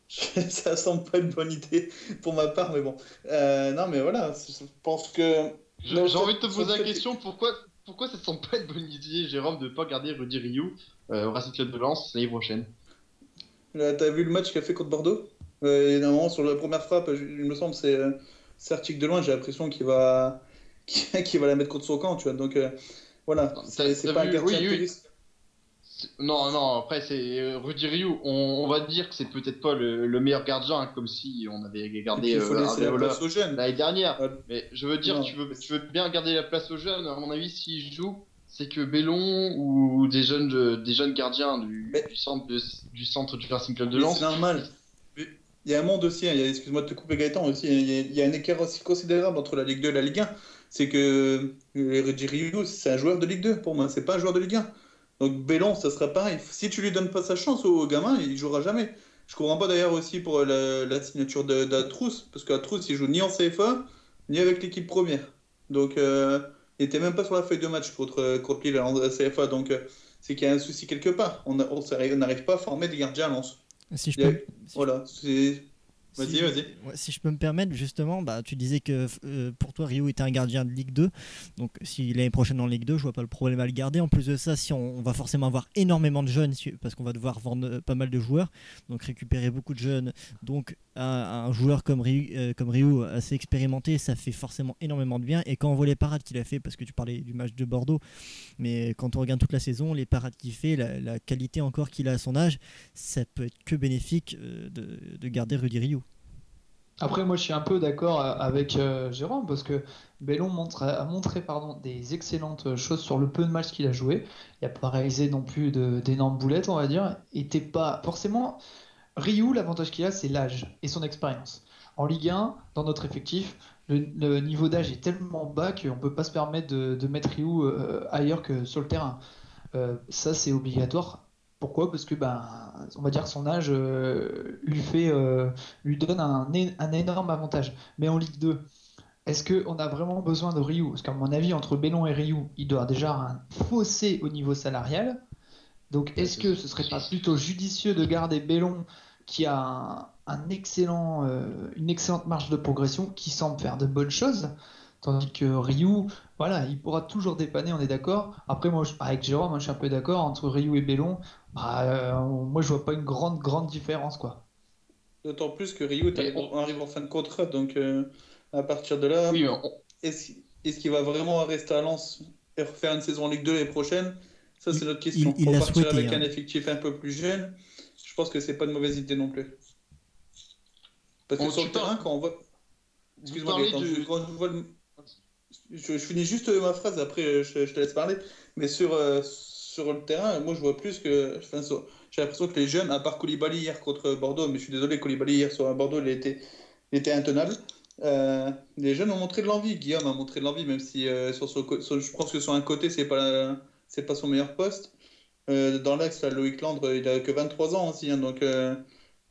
Ça semble pas une bonne idée pour ma part, mais bon. Non, mais voilà, je pense que. J'ai envie de te poser la question, pourquoi ça te semble pas une bonne idée, Jérôme, de pas garder Rudy Rioux au Racing Club de Lens l'année prochaine? Là, t'as vu le match qu'il a fait contre Bordeaux? Et normalement, sur la première frappe, il me semble, c'est Sertic de loin, j'ai l'impression qu'il va... qu'il va la mettre contre son camp, tu vois. Donc voilà, c'est pas un gardien touriste. Non, après, c'est Rudy Rioux. On va dire que c'est peut-être pas le meilleur gardien, hein, comme si on avait gardé il faut laisser la place aux jeunes. L'année dernière. Mais je veux dire, tu veux bien garder la place aux jeunes. À mon avis, s'ils jouent, c'est que Bellon ou des jeunes gardiens du centre du Racing Club de Lens. C'est normal. Il y a un monde aussi, excuse-moi de te couper Gaëtan aussi, il y a un écart aussi considérable entre la Ligue 2 et la Ligue 1. C'est que Rudy Rioux, c'est un joueur de Ligue 2 pour moi, c'est pas un joueur de Ligue 1. Donc Bellon, ça sera pareil. Si tu lui donnes pas sa chance au gamin, il jouera jamais. Je comprends pas d'ailleurs aussi pour la signature d'Atrous, parce qu'Atrous, il joue ni en CFA, ni avec l'équipe première. Donc il était même pas sur la feuille de match contre Lille en CFA. Donc c'est qu'il y a un souci quelque part. On n'arrive pas à former des gardiens à Lens. Voilà, c'est... Si je peux me permettre, justement, tu disais que pour toi, Rioux était un gardien de Ligue 2. Donc, si l'année prochaine en Ligue 2, je vois pas le problème à le garder. En plus de ça, si on va forcément avoir énormément de jeunes, parce qu'on va devoir vendre pas mal de joueurs, donc récupérer beaucoup de jeunes. Donc, un joueur comme Rioux, assez expérimenté, ça fait forcément énormément de bien. Et quand on voit les parades qu'il a fait, parce que tu parlais du match de Bordeaux, mais quand on regarde toute la saison, les parades qu'il fait, la qualité encore qu'il a à son âge, ça peut être que bénéfique de garder Rudy Rioux. Après, moi, je suis un peu d'accord avec Jérôme, parce que Bellon a montré des excellentes choses sur le peu de matchs qu'il a joué. Il n'a pas réalisé non plus d'énormes boulettes, on va dire. Il était pas forcément... Rioux, l'avantage qu'il a, c'est l'âge et son expérience. En Ligue 1, dans notre effectif, le niveau d'âge est tellement bas qu'on ne peut pas se permettre de mettre Rioux ailleurs que sur le terrain. Ça, c'est obligatoire. Pourquoi ? Parce que on va dire que son âge lui donne un énorme avantage. Mais en Ligue 2, est-ce qu'on a vraiment besoin de Rioux ? Parce qu'à mon avis, entre Bellon et Rioux, il doit déjà avoir un fossé au niveau salarial. Donc est-ce que ce serait pas plutôt judicieux de garder Bellon, qui a une excellente marge de progression, qui semble faire de bonnes choses, tandis que Rioux, voilà, il pourra toujours dépanner, on est d'accord. Après, moi, avec Jérôme, je suis un peu d'accord, entre Rioux et Bellon, moi, je vois pas une grande différence, quoi. D'autant plus que Rioux arrive en fin de contrat, donc à partir de là, est-ce qu'il va vraiment rester à Lens et refaire une saison en Ligue 2 l'année prochaine ? Ça, c'est notre question. Il Pour l'a partir souhaité, avec un effectif un peu plus jeune, je pense que c'est pas une mauvaise idée non plus. Parce que sur le terrain, quand on voit... Excuse-moi, je finis juste ma phrase, après je te laisse parler. Mais sur le terrain, moi je vois plus que... j'ai l'impression que les jeunes, à part Koulibaly hier contre Bordeaux, mais je suis désolé, Koulibaly hier sur Bordeaux, il était intenable. Les jeunes ont montré de l'envie. Guillaume a montré de l'envie, même si je pense que sur un côté, c'est pas son meilleur poste. Dans l'axe, Loïc Landre, il a que 23 ans aussi, hein, donc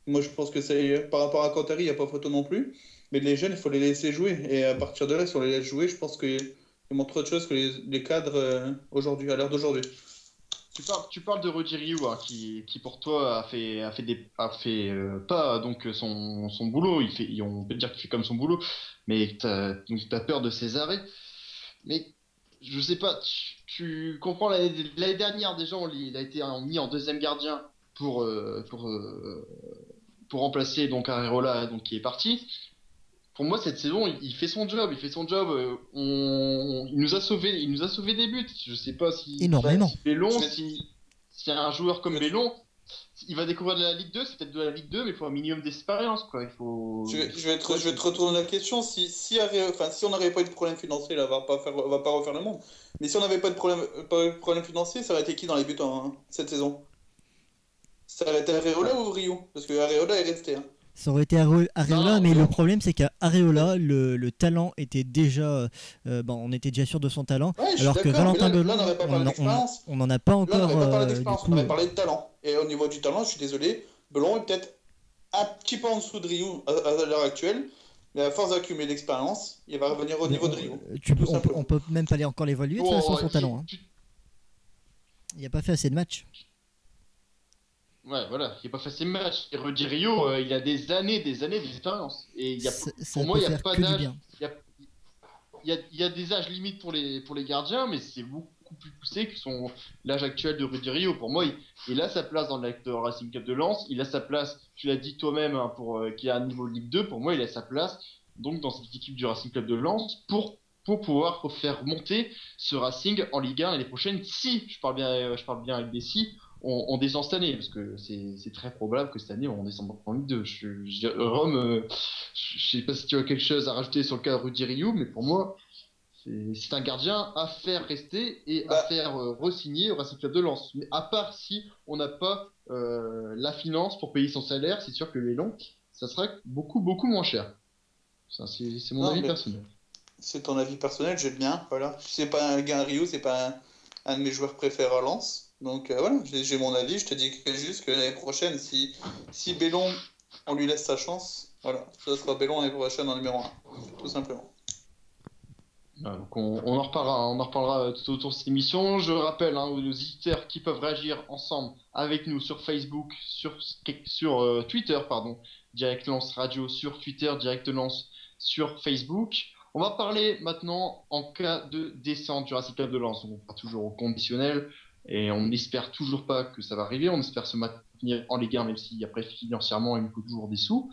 moi je pense que par rapport à Cantari, il n'y a pas photo non plus. Mais les jeunes, il faut les laisser jouer. Et à partir de là, si on les laisse jouer, je pense qu'ils montrent autre chose que les cadres aujourd'hui, à l'heure d'aujourd'hui. Tu parles de Rudy Rioux, hein, qui pour toi a fait pas donc son boulot. On peut dire qu'il fait comme son boulot, mais t'as peur de ses arrêts. Mais je sais pas, tu comprends, l'année dernière déjà, il a été mis en deuxième gardien pour remplacer donc Areola, donc qui est parti. Pour moi, cette saison, il fait son job. Il nous a sauvé des buts. Je sais pas si énormément. Bellon, si un joueur comme Bellon, il va découvrir de la Ligue 2, c'est peut-être de la Ligue 2, mais il faut un minimum d'expérience, quoi. Il faut. Je vais te retourner la question. Si on n'avait pas eu de problème financier, là, on va pas refaire le monde. Mais si on n'avait pas de problème financier, ça aurait été qui dans les buts cette saison ? Ça aurait été Areola ou Rioux ? Parce que Areola est resté. Hein. Ça aurait été Areola, mais le problème c'est qu'à Areola, le talent était déjà... on était déjà sûr de son talent, alors que Valentin Bellon, on n'en a pas encore... Là, on n'avait pas parlé d'expérience, on avait parlé de talent. Et au niveau du talent, je suis désolé, Bellon est peut-être un petit peu en dessous de Rioux à l'heure actuelle, mais à force d'accumuler l'expérience, il va revenir au niveau de Rioux. On peut même pas encore l'évaluer de toute façon, son talent. Il n'a pas fait assez de matchs. Ouais, voilà, il n'a pas fait ses matchs. Et Rudy Rio, il a des années d'expérience. Et Ça pour moi, peut il n'y a faire pas que du d'âge. bien. Il y a des âges limites pour les gardiens, mais c'est beaucoup plus poussé que l'âge actuel de Rudy Rio. Pour moi, il a sa place dans le Racing Club de Lens. Il a sa place, tu l'as dit toi-même, hein, qui est à un niveau Ligue 2. Pour moi, il a sa place donc dans cette équipe du Racing Club de Lens pour pouvoir faire monter ce Racing en Ligue 1 l'année prochaine. Si, je parle bien avec des si, on descend cette année, parce que c'est très probable que cette année on descende en Ligue 2. Rome, je sais pas si tu as quelque chose à rajouter sur le cas de Rudy Rio, mais pour moi, c'est un gardien à faire rester et à faire re-signer au Racing Club de Lens. Mais à part si on n'a pas la finance pour payer son salaire, c'est sûr que les longs, ça sera beaucoup moins cher. Ça, c'est mon avis personnel. C'est ton avis personnel, j'aime bien. Voilà. C'est pas un gars Rio, c'est pas un de mes joueurs préférés à Lens. Donc voilà, j'ai mon avis. Je te dis juste que l'année prochaine, si Bellon, on lui laisse sa chance, voilà, ça sera Bellon l'année prochaine en numéro 1, tout simplement. Donc on en reparlera tout autour de cette émission. Je rappelle aux auditeurs qui peuvent réagir ensemble avec nous sur Facebook, sur Twitter, Direct Lens Radio, sur Twitter, Direct Lens sur Facebook. On va parler maintenant en cas de descente du Racing Club de Lens. On va toujours au conditionnel et on n'espère toujours pas que ça va arriver. On espère se maintenir en Ligue 1, même si après financièrement il nous coûte toujours des sous.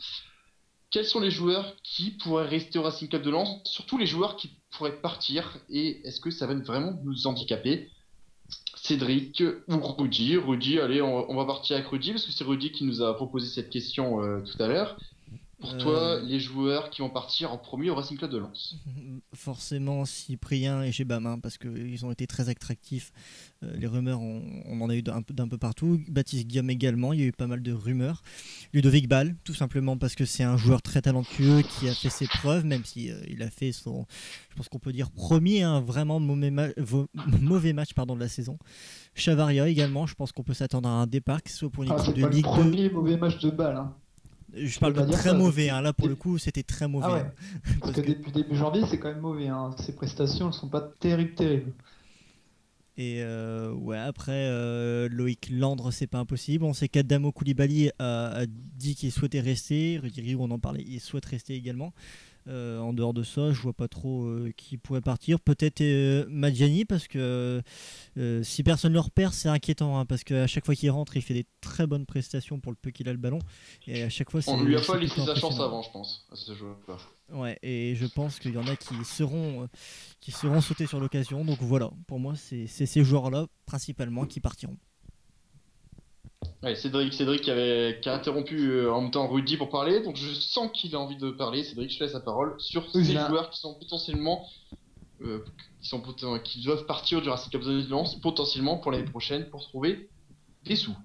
Quels sont les joueurs qui pourraient rester au Racing Club de Lens, surtout les joueurs qui pourraient partir, et est-ce que ça va vraiment nous handicaper? Cédric ou Rudy? Rudy, allez, on va partir avec Rudy, parce que c'est Rudy qui nous a proposé cette question tout à l'heure. Pour toi, les joueurs qui vont partir en premier au Racing Club de Lens? Forcément Cyprien et Gebam, parce qu'ils ont été très attractifs. Les rumeurs, on en a eu d'un peu partout. Baptiste Guillaume également, il y a eu pas mal de rumeurs. Ludovic Ball, tout simplement parce que c'est un joueur très talentueux qui a fait ses preuves, même si il a fait son, je pense qu'on peut dire premier, vraiment mauvais match de la saison. Chavaria également, je pense qu'on peut s'attendre à un départ, que ce soit pour une équipe de Ligue 2. C'est pas le premier mauvais match de Ball. Je parle de très mauvais, là pour le coup c'était très mauvais. Ah ouais. Parce que depuis début janvier c'est quand même mauvais, ses prestations ne sont pas terribles. Et après Loïc Landre c'est pas impossible, on sait qu'Adamo Koulibaly a dit qu'il souhaitait rester, Rudy Rio on en parlait, il souhaite rester également. En dehors de ça, je vois pas trop qui pourrait partir. Peut-être Madjani, parce que si personne ne le repère, c'est inquiétant, parce qu'à chaque fois qu'il rentre, il fait des très bonnes prestations pour le peu qu'il a le ballon. Et à chaque fois, on lui a pas laissé sa chance avant, je pense, à ce joueur-là. Ouais, et je pense qu'il y en a qui seront sautés sur l'occasion. Donc voilà, pour moi, c'est ces joueurs-là principalement qui partiront. Ouais, Cédric qui a interrompu en même temps Rudy pour parler, donc je sens qu'il a envie de parler. Cédric, je te laisse la parole sur ces joueurs qui sont potentiellement qui doivent partir du Racing Club de Lens potentiellement pour l'année prochaine pour trouver des sous.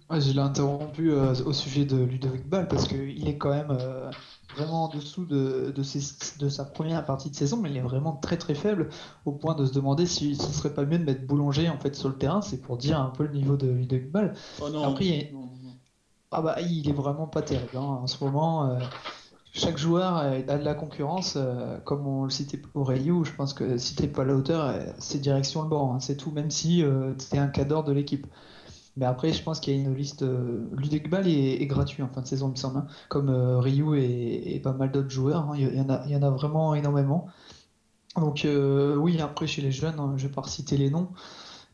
Ouais, je l'ai interrompu au sujet de Ludovic Ball parce qu'il est quand même vraiment en dessous de sa première partie de saison, mais il est vraiment très très faible au point de se demander si ce serait pas mieux de mettre Boulanger en fait sur le terrain. C'est pour dire un peu le niveau de Ludovic Ball. Oh non. Après, il est vraiment pas terrible en ce moment. Chaque joueur a de la concurrence, comme on le citait pour Rayou. Je pense que si t'es pas à la hauteur, c'est direction le banc, c'est tout, même si t'es un cadre de l'équipe. Mais après, je pense qu'il y a une liste. Ludovic Ball est gratuit en fin de saison, il me semble, comme Ryu et pas mal d'autres joueurs. Il y en a vraiment énormément. Donc, oui, après, chez les jeunes, je vais pas reciter les noms.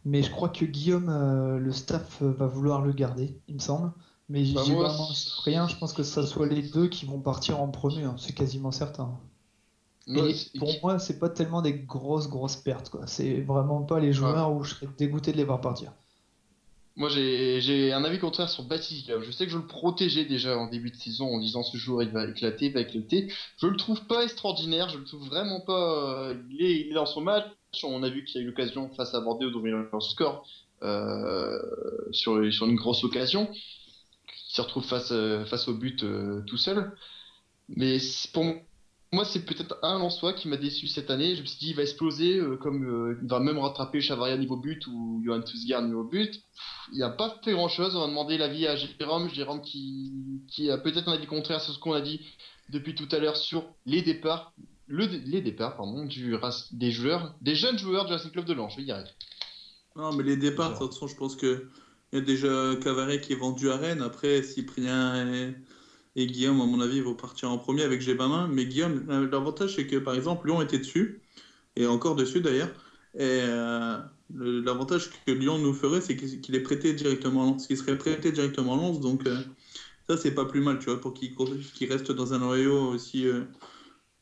Mais je crois que Guillaume, le staff va vouloir le garder, il me semble. Mais j'ai vraiment rien. Je pense que ça soit les deux qui vont partir en premier. C'est quasiment certain. Et pour moi, c'est pas tellement des grosses pertes, quoi. C'est vraiment pas les joueurs où je serais dégoûté de les voir partir. Moi, j'ai un avis contraire sur Baptiste Guillaume. Je sais que je le protégeais déjà en début de saison en disant ce joueur il va éclater. Je le trouve pas extraordinaire. Je le trouve vraiment pas. Il est dans son match. On a vu qu'il y a eu l'occasion face à Bordeaux d'ouvrir leur score sur une grosse occasion. Il se retrouve face au but tout seul. Mais pour moi, c'est peut-être un Lensois qui m'a déçu cette année. Je me suis dit, il va exploser, il va même rattraper Chavaria niveau but ou Johan Tousgaard niveau but. Il n'a pas fait grand-chose. On va demander l'avis à Jérôme qui a peut-être un avis contraire sur ce qu'on a dit depuis tout à l'heure sur les départs, des jeunes joueurs du Racing Club de Lens. Je vais y arriver. Non, mais les départs, de toute façon, je pense que Il y a déjà Cavaret qui est vendu à Rennes. Après, Cyprien et Guillaume, à mon avis, vont partir en premier avec Gébamin. Mais Guillaume, l'avantage, c'est que par exemple, Lyon était dessus, et encore dessus d'ailleurs. Et l'avantage que Lyon nous ferait, c'est qu'il est prêté directement à Lens, qu'il serait prêté directement à Lens. Donc ça, c'est pas plus mal, tu vois, pour qu'il reste dans un noyau aussi,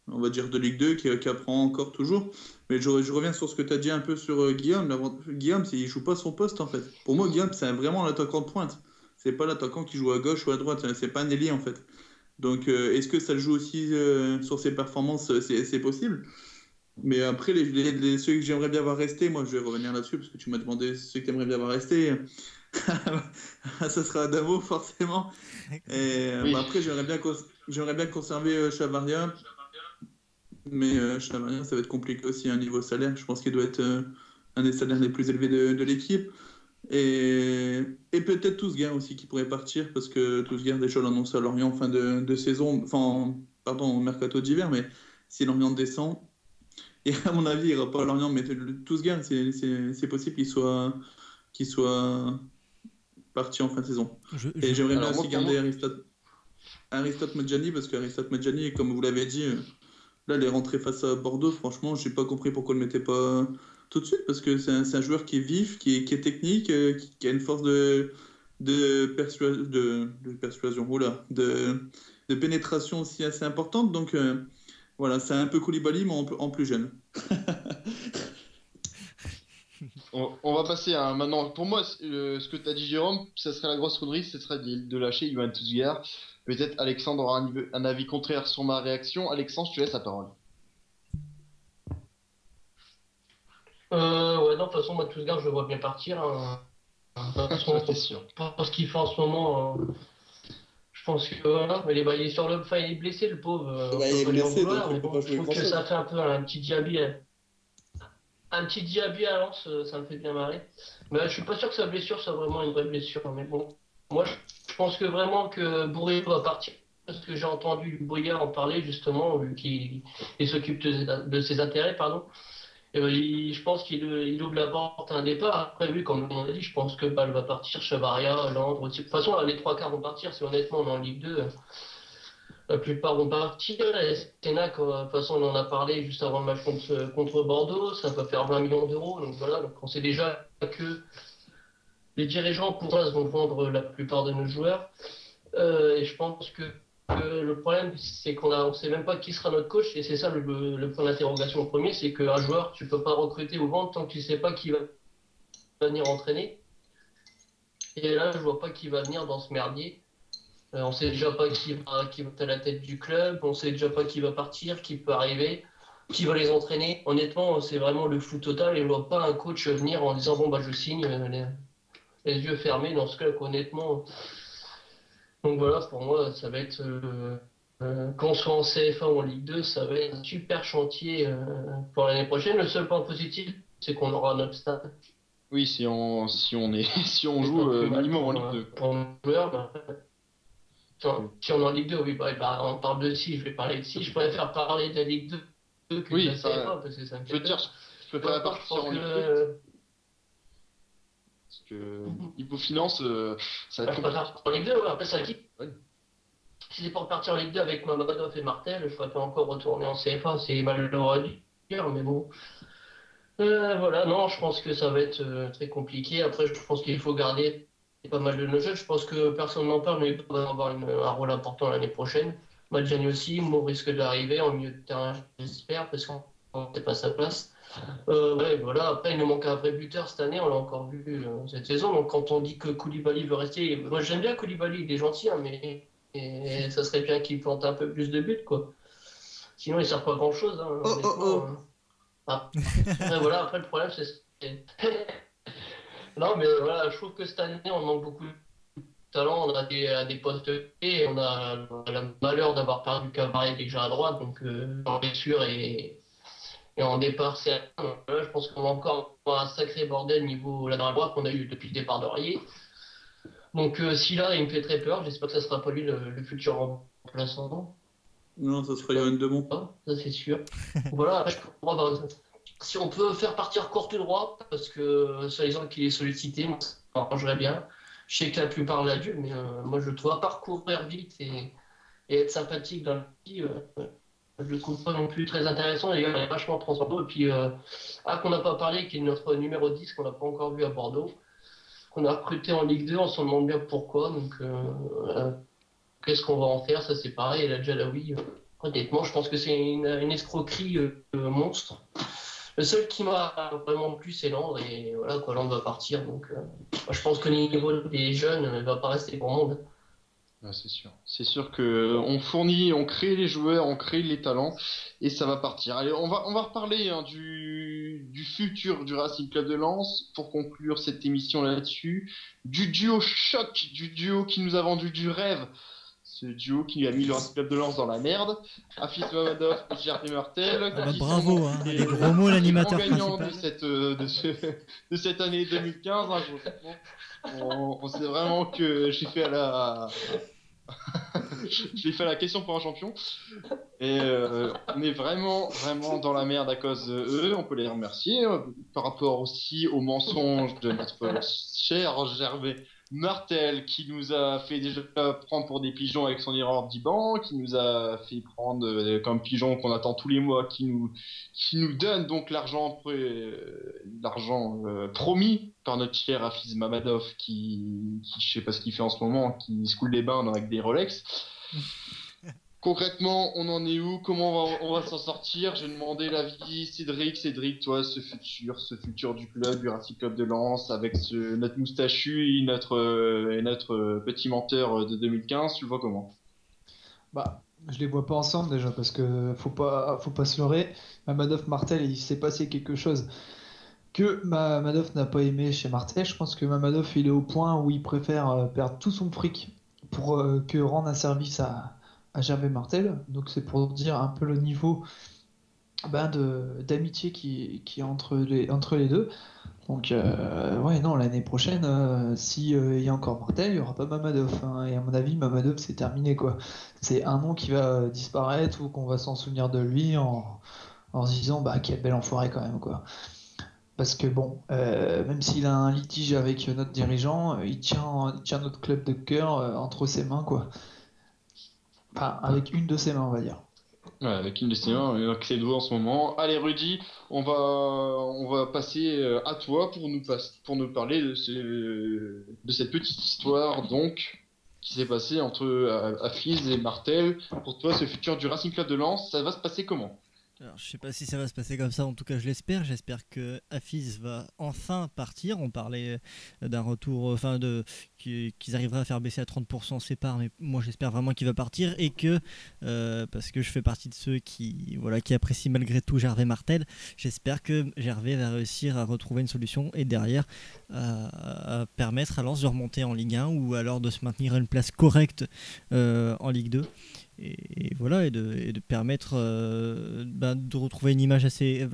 on va dire, de Ligue 2, qui apprend encore toujours. Mais je reviens sur ce que tu as dit un peu sur Guillaume. Guillaume, il joue pas son poste, en fait. Pour moi, Guillaume, c'est vraiment l'attaquant de pointe. C'est pas l'attaquant qui joue à gauche ou à droite. C'est pas un ailier, en fait. Donc, est-ce que ça joue aussi sur ses performances? C'est possible. Mais après, ceux que j'aimerais bien voir rester, moi, je vais revenir là-dessus, parce que tu m'as demandé ceux que tu aimerais bien voir rester. Ça sera Adamo, forcément. Et Oui. après, j'aimerais bien conserver Chavaria. Mais Chavaria, ça va être compliqué aussi, un niveau salaire. Je pense qu'il doit être un des salaires les plus élevés de l'équipe. Et peut-être Toussaint aussi qui pourrait partir, parce que Toussaint déjà l'annonce à Lorient en fin de saison, au mercato d'hiver, mais si Lorient descend, et à mon avis, il n'ira pas à Lorient, mais Toussaint, c'est possible qu'il soit parti en fin de saison. Et j'aimerais bien aussi garder Aristote Medjani, parce qu'Aristote Medjani, comme vous l'avez dit, là, les rentrées face à Bordeaux, franchement, j'ai pas compris pourquoi il ne le mettait pas tout de suite, parce que c'est un joueur qui est vif, qui est technique, qui a une force de persuasion, de pénétration aussi assez importante. Donc voilà, c'est un peu Koulibaly, mais en plus jeune. On va passer à maintenant. Pour moi, ce que tu as dit, Jérôme, ça serait la grosse connerie, ce serait de lâcher Yoann Toussaint. Peut-être Alexandre aura un avis contraire sur ma réaction. Alexandre, je te laisse la parole. Ouais, non, de toute façon, moi, Toussaint, je le vois bien partir. De toute façon, sûr. pour ce qu'il fait en ce moment, je pense que voilà. Mais il est sur il est blessé, le pauvre. Il est blessé, donc mais il peut bon, pas je jouer trouve que grand-chose. ça fait un peu un petit Diaby. Un petit Diaby à Lens, ça me fait bien marrer. Mais je suis pas sûr que sa blessure soit vraiment une vraie blessure. Mais bon, moi, je pense que vraiment que Bourrier va partir. Parce que j'ai entendu Bourrier en parler, justement, vu qu'il s'occupe de ses intérêts, pardon. Je pense qu'il ouvre la porte à un départ. Après, oui, comme on a dit, je pense que Bâle va partir, Chavaria, Landre. De toute façon, là, les 3 quarts vont partir. Si honnêtement, on est en Ligue 2, la plupart vont partir. Et Sénac, de toute façon, on en a parlé juste avant le match contre Bordeaux. Ça va faire 20 millions d'euros. Donc voilà, donc on sait déjà que les dirigeants pour us vont vendre la plupart de nos joueurs. Et je pense que le problème, c'est qu'on ne sait même pas qui sera notre coach. Et c'est ça le point d'interrogation au premier, c'est qu'un joueur, tu ne peux pas recruter ou vendre tant que tu ne sais pas qui va venir entraîner. Et là, je ne vois pas qui va venir dans ce merdier. On ne sait déjà pas qui va être à la tête du club. On ne sait déjà pas qui va partir, qui peut arriver, qui va les entraîner. Honnêtement, c'est vraiment le flou total. Et je ne vois pas un coach venir en disant « Bon, bah, je signe les yeux fermés » dans ce club, honnêtement. Donc voilà, pour moi, ça va être, qu'on soit en CFA ou en Ligue 2, ça va être un super chantier pour l'année prochaine. Le seul point positif, c'est qu'on aura notre stade. Oui, si on joue minimum en Ligue 2. Pour nos joueurs, si on est en Ligue 2, oui, bah, on parle de si, je vais parler de si. Je préfère parler de la Ligue 2 que de la CFA, parce que ça me fait peur. Je préfère partir en Ligue 2. Parce que niveau finance, ça va être compliqué. En Ligue 2, ouais, après ça quitte. Ouais. Si c'est pour partir en Ligue 2 avec Mamadov et Martel, je préfère encore retourner en CFA, c'est malheureux à dire, mais bon. Voilà, non, je pense que ça va être très compliqué. Après, je pense qu'il faut garder pas mal de nos jeunes. Je pense que personne n'en parle, mais il va avoir un rôle important l'année prochaine. Madjani aussi, Mo risque d'arriver en milieu de terrain, j'espère, parce qu'on n'est pas sa place. Ouais, voilà. Après, il nous manque un vrai buteur cette année, on l'a encore vu cette saison. Donc, quand on dit que Koulibaly veut rester, moi j'aime bien Koulibaly, il est gentil, hein, mais ça serait bien qu'il plante un peu plus de buts, quoi. Sinon, il ne sert pas à grand chose. Hein, Après, voilà, après, le problème, c'est. Non, mais voilà, je trouve que cette année, on manque beaucoup de talent. On a des postes et on a le malheur d'avoir perdu Cavaret déjà à droite, donc en blessure et en départ, c'est là, je pense qu'on va encore avoir un sacré bordel niveau latéral droit qu'on a eu depuis le départ d'Aurier. Donc si là, il me fait très peur, j'espère que ça sera pas lui le futur remplaçant. Non, ça sera Yoann Demont. Ça c'est sûr. Voilà, après, si on peut faire partir Courtois droit, parce que soi-disant qu'il est sollicité, m'arrangerait bien. Je sais que la plupart l'adulent, mais moi je dois parcourir vite et être sympathique dans le petit. Je le trouve pas non plus très intéressant. D'ailleurs, il est vachement transcendant. Et puis, qu'on n'a pas parlé, qui est notre numéro 10, qu'on n'a pas encore vu à Bordeaux, qu'on a recruté en Ligue 2, on se demande bien pourquoi. Donc, qu'est-ce qu'on va en faire? Ça, c'est pareil. Et la Djalaoui, honnêtement, je pense que c'est une escroquerie monstre. Le seul qui m'a vraiment plu, c'est Landre. Et voilà, quoi, Landre va partir. Donc, moi, je pense que le niveau des jeunes ne va pas rester pour le monde. Ouais, c'est sûr. C'est sûr que on crée les joueurs, on crée les talents et ça va partir. Allez, on va reparler du futur du Racing Club de Lens pour conclure cette émission là-dessus. Du duo choc, du duo qui nous a vendu du rêve. Ce duo qui a mis le Racing Club de Lens dans la merde. Hafiz Mamadov et Gervais Martel. Bravo, les gros mots, l'animateur gagnant principal. de cette année 2015. On sait vraiment que j'ai fait j'ai fait la question pour un champion et on est vraiment dans la merde à cause d'eux. On peut les remercier par rapport aussi aux mensonges de notre cher Gervais Martel qui nous a fait déjà prendre pour des pigeons avec son erreur d'IBAN, qui nous a fait prendre comme pigeons qu'on attend tous les mois, qui nous donne donc l'argent promis par notre cher Hafiz Mamadov qui je sais pas ce qu'il fait en ce moment, qui se coule les bains avec des Rolex. Concrètement, on en est où? Comment on va s'en sortir? J'ai demandé l'avis Cédric, toi, ce futur du club, du Racing Club de Lens, avec notre moustachu et notre petit menteur de 2015, tu le vois comment? Bah, je les vois pas ensemble déjà parce que faut pas se leurrer. Mamadov Martel, il s'est passé quelque chose que Mamadov n'a pas aimé chez Martel. Je pense que Mamadov il est au point où il préfère perdre tout son fric pour que rendre un service à Gervais Martel. Donc c'est pour dire un peu le niveau d'amitié qui est entre les deux. Donc ouais, non, l'année prochaine, si il y a encore Martel, il y aura pas Mamadov, hein. Et à mon avis, Mamadov c'est terminé quoi. C'est un nom qui va disparaître ou qu'on va s'en souvenir de lui en se disant quel bel enfoiré quand même quoi. Parce que bon, même s'il a un litige avec notre dirigeant, il tient notre club de cœur entre ses mains quoi. Enfin, avec une de ses mains, on va dire. Ouais, avec une de ses mains, avec ses doigts en ce moment. Allez, Rudy, on va passer à toi pour nous parler de cette petite histoire, donc, qui s'est passée entre Hafiz et Martel. Pour toi, ce futur du Racing Club de Lens, ça va se passer comment? Alors, je sais pas si ça va se passer comme ça, en tout cas je l'espère. J'espère que Hafiz va enfin partir. On parlait d'un retour, qu'ils arriveraient à faire baisser à 30% ses parts, mais moi j'espère vraiment qu'il va partir et que, parce que je fais partie de ceux qui apprécient malgré tout Gervais Martel, j'espère que Gervais va réussir à retrouver une solution et derrière à permettre à Lens de remonter en Ligue 1 ou alors de se maintenir à une place correcte en Ligue 2. Et voilà, et de permettre de retrouver une assez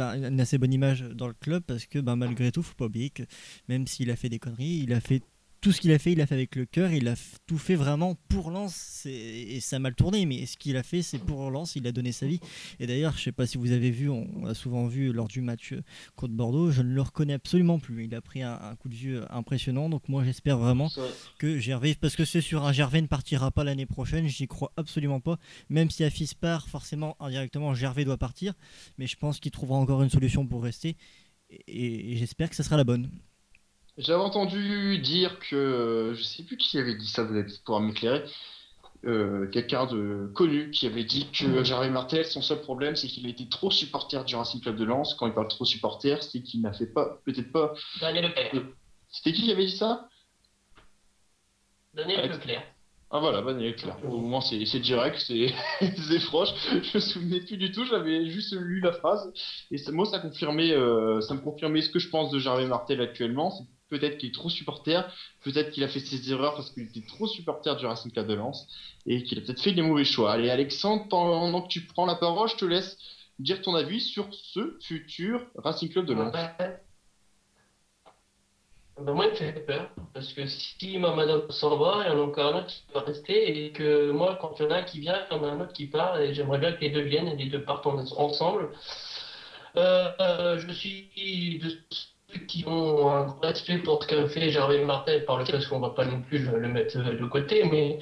bonne image dans le club, parce que malgré tout, faut pas oublier que même s'il a fait des conneries, il a fait tout ce qu'il a fait avec le cœur, il a tout fait vraiment pour Lens, et ça a mal tourné, mais ce qu'il a fait, c'est pour Lens, il a donné sa vie. Et d'ailleurs, je sais pas si vous avez vu, on l'a souvent vu lors du match contre Bordeaux, je ne le reconnais absolument plus. Il a pris un coup de vieux impressionnant, donc moi j'espère vraiment que Gervais, parce que c'est sûr, un Gervais ne partira pas l'année prochaine, j'y crois absolument pas, même si Hafiz part, forcément, indirectement, Gervais doit partir, mais je pense qu'il trouvera encore une solution pour rester, et j'espère que ça sera la bonne. J'avais entendu dire que, je sais plus qui avait dit ça, vous allez pouvoir m'éclairer, quelqu'un de connu qui avait dit que Gervais Martel, son seul problème, c'est qu'il a été trop supporter du Racing Club de Lens. Quand il parle trop supporter, c'est qu'il n'a fait peut-être pas... Daniel Leclerc. C'était qui avait dit ça? Daniel Leclerc. Ah voilà, Daniel Leclerc. Au moins c'est direct, c'est proche. Je me souvenais plus du tout, j'avais juste lu la phrase. Et moi ça me confirmait ce que je pense de Gervais Martel actuellement. C'est peut-être qu'il est trop supporter, peut-être qu'il a fait ses erreurs parce qu'il était trop supporter du Racing Club de Lens et qu'il a peut-être fait des mauvais choix. Allez Alexandre, pendant que tu prends la parole, je te laisse dire ton avis sur ce futur Racing Club de Lens. Moi, il me fait peur, parce que si Mamadou s'en va, il y en a encore un autre qui va rester, et que moi, quand il y en a un qui vient, il y en a un autre qui part, et j'aimerais bien que les deux viennent et les deux partent ensemble. Je suis de qui ont un grand respect pour ce qu'a fait Gervais Martel par le fait qu'on ne va pas non plus le mettre de côté, mais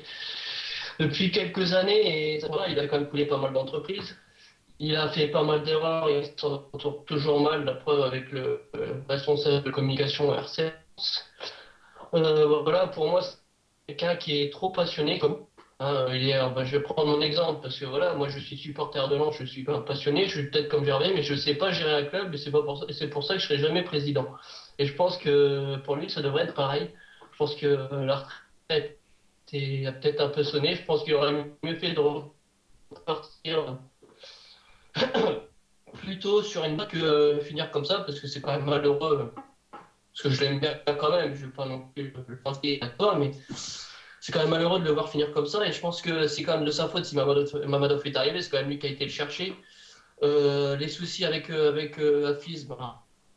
depuis quelques années, et voilà, il a quand même coulé pas mal d'entreprises. Il a fait pas mal d'erreurs et il s'en sort toujours mal, la preuve avec le responsable de communication RCS. Voilà, pour moi, c'est quelqu'un qui est trop passionné comme. Je vais prendre mon exemple parce que voilà, moi je suis supporter de Lens, je suis pas passionné, je suis peut-être comme Gervais, mais je sais pas gérer un club et c'est pour ça que je serai jamais président. Et je pense que pour lui, ça devrait être pareil. Je pense que la retraite a peut-être un peu sonné. Je pense qu'il aurait mieux fait de repartir plutôt sur une note que finir comme ça, parce que c'est quand même malheureux. Parce que je l'aime bien quand même, je ne vais pas non plus le penser à toi, mais c'est quand même malheureux de le voir finir comme ça. Et je pense que c'est quand même de sa faute si Mamadov est arrivé, c'est quand même lui qui a été le chercher. Les soucis avec Hafiz,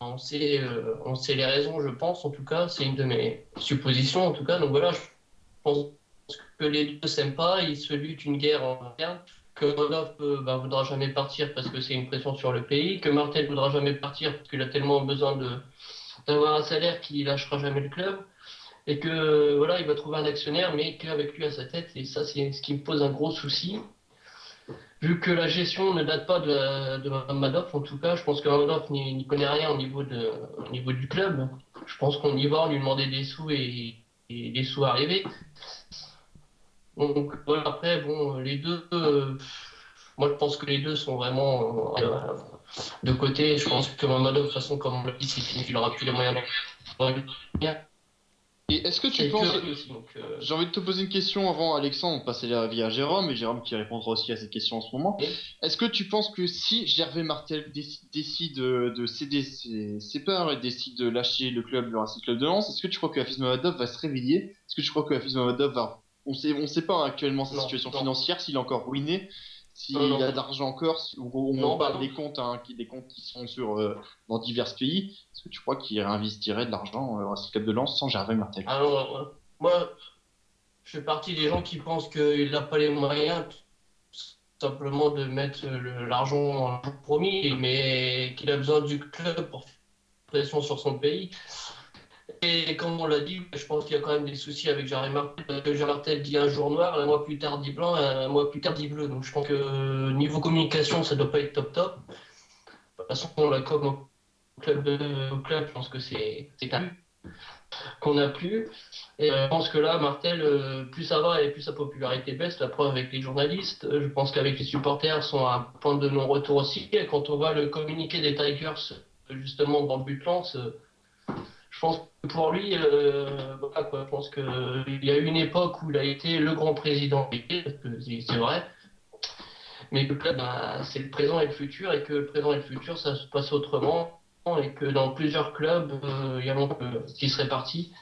on sait les raisons, je pense, en tout cas. C'est une de mes suppositions, en tout cas. Donc voilà, je pense que les deux ne s'aiment pas, ils se luttent une guerre en interne. Que Mamadov ne voudra jamais partir parce que c'est une pression sur le pays, que Martel ne voudra jamais partir parce qu'il a tellement besoin d'avoir un salaire qu'il lâchera jamais le club, et que voilà, il va trouver un actionnaire, mais qu'avec lui à sa tête, et ça c'est ce qui me pose un gros souci. Vu que la gestion ne date pas de Mamadov, en tout cas, je pense que Mamadov n'y connaît rien au niveau du club. Je pense qu'on y va, on lui demander des sous et les sous arriver. Donc voilà, après, bon, les deux, moi je pense que les deux sont vraiment de côté. Je pense que Mamadov, de toute façon, comme on l'a dit, c'est fini, il n'aura plus les moyens de. Et est-ce que tu penses... J'ai envie de te poser une question avant, Alexandre, on passer la vie à Jérôme, et Jérôme qui répondra aussi à cette question en ce moment. Est-ce que tu penses que si Gervais Martel décide de céder ses parts et décide de lâcher le club, le Racing Club de Lens, est-ce que tu crois que Hafiz Mamadov va se réveiller? Est-ce que tu crois que Hafiz Mamadov va... On sait pas actuellement sa situation financière, s'il est encore ruiné, s'il y a de l'argent encore, on parle des comptes, des comptes qui sont dans divers pays. Est-ce que tu crois qu'il réinvestirait de l'argent au Racing Club de Lens sans Gervais Martel? Alors, moi, je fais partie des gens qui pensent qu'il n'a pas les moyens simplement de mettre l'argent promis, mais qu'il a besoin du club pour faire pression sur son pays. Et comme on l'a dit, je pense qu'il y a quand même des soucis avec Gervais Martel, parce que Gervais Martel dit un jour noir, un mois plus tard dit blanc, un mois plus tard dit bleu. Donc je pense que niveau communication, ça doit pas être top. De toute façon, on l'a comme au club, je pense que c'est qu'on n'a plus. Et je pense que là, Martel, plus ça va et plus sa popularité baisse, la preuve avec les journalistes. Je pense qu'avec les supporters, sont à un point de non-retour aussi. Et quand on voit le communiqué des Tigers, justement dans le but Lens, je pense que pour lui, voilà quoi, je pense qu'il y a eu une époque où il a été le grand président, c'est vrai, mais que là, c'est le présent et le futur, et que le présent et le futur, ça se passe autrement, et que dans plusieurs clubs, il y a longtemps qui seraient partis.